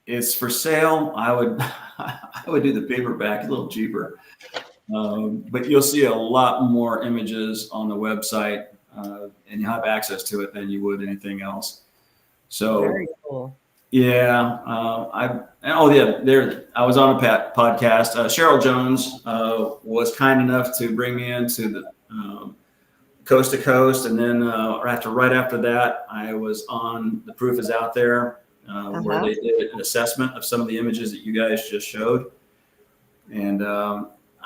is for sale. I would do the paperback, a little cheaper. But you'll see a lot more images on the website, and you'll have access to it than you would anything else. So very cool. Yeah, I was on a podcast. Cheryl Jones was kind enough to bring me into coast to coast. And then right after that, I was on The Proof Is Out There, where they did an assessment of some of the images that you guys just showed. And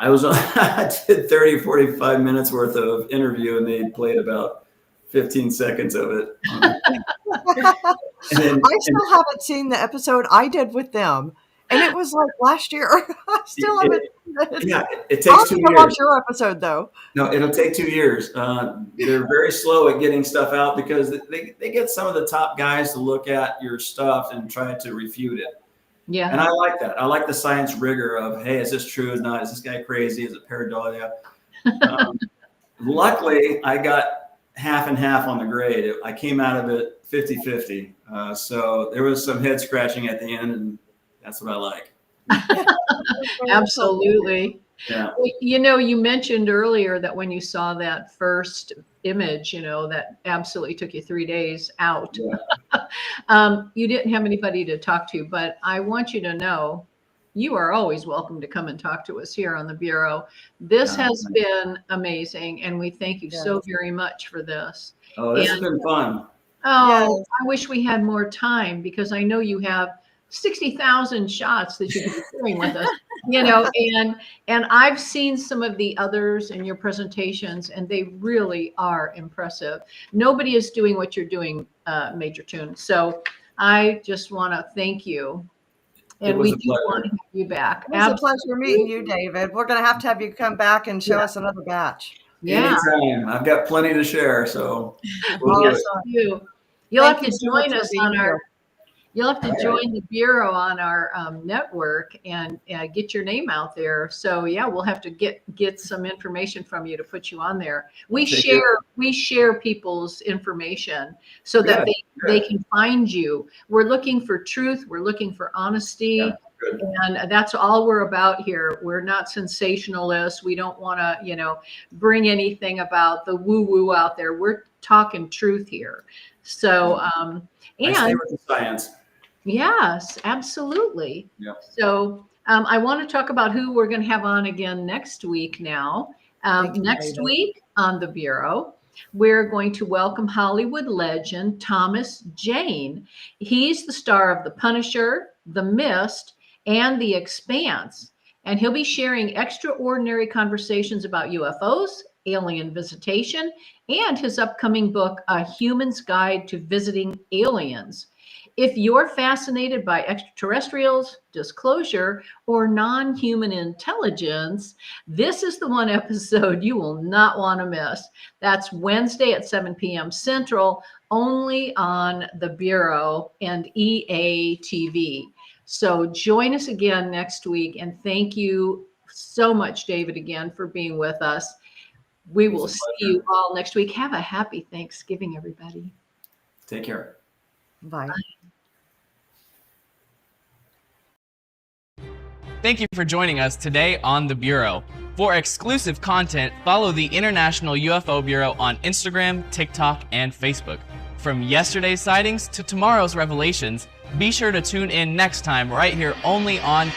I did 30, 45 minutes worth of interview, and they played about 15 seconds of it. I still haven't seen the episode I did with them, and it was like last year. I still haven't seen it. Yeah, it I'll takes 2 years. watch your episode though. No, it'll take 2 years. They're very slow at getting stuff out because they get some of the top guys to look at your stuff and try to refute it. Yeah. And I like that. I like the science rigor of, hey, is this true? Is not? Is this guy crazy? Is it pareidolia? Luckily, I got half and half on the grade. I came out of it 50-50. So there was some head scratching at the end, and that's what I like. Absolutely. Yeah. You know, you mentioned earlier that when you saw that first image, you know, that absolutely took you 3 days out. Yeah. You didn't have anybody to talk to, but I want you to know you are always welcome to come and talk to us here on the Bureau. This has been amazing, and we thank you so very much for this. Oh, this has been fun. Oh, I wish we had more time, because I know you have 60,000 shots that you could be sharing with us, you know, and I've seen some of the others in your presentations, and they really are impressive. Nobody is doing what you're doing, Major Toon. So I just want to thank you. And we do want to have you back. It was a pleasure meeting you, David. We're going to have you come back and show us another batch. Yeah. Anytime. I've got plenty to share, so we'll do it. You'll have to join us on our. You'll have to join the Bureau on our network and get your name out there. So yeah, we'll have to get some information from you to put you on there. We share people's information so that they can find you. We're looking for truth. We're looking for honesty. And that's all we're about here. We're not sensationalists. We don't want to, you know, bring anything about the woo-woo out there. We're talking truth here. So, and I stay with the science. Yes, absolutely. Yeah. So I want to talk about who we're going to have on again next week now. Next week on the Bureau, we're going to welcome Hollywood legend Thomas Jane. He's the star of The Punisher, The Mist, and The Expanse. And he'll be sharing extraordinary conversations about UFOs, alien visitation, and his upcoming book, A Human's Guide to Visiting Aliens. If you're fascinated by extraterrestrials, disclosure, or non-human intelligence, this is the one episode you will not want to miss. That's Wednesday at 7 p.m. Central, only on the Bureau and EA TV. So join us again next week, and thank you so much, David, again for being with us. We will see you all next week. Have a happy Thanksgiving, everybody. Take care. Bye. Thank you for joining us today on The Bureau. For exclusive content, follow the International UFO Bureau on Instagram, TikTok, and Facebook. From yesterday's sightings to tomorrow's revelations, be sure to tune in next time right here only on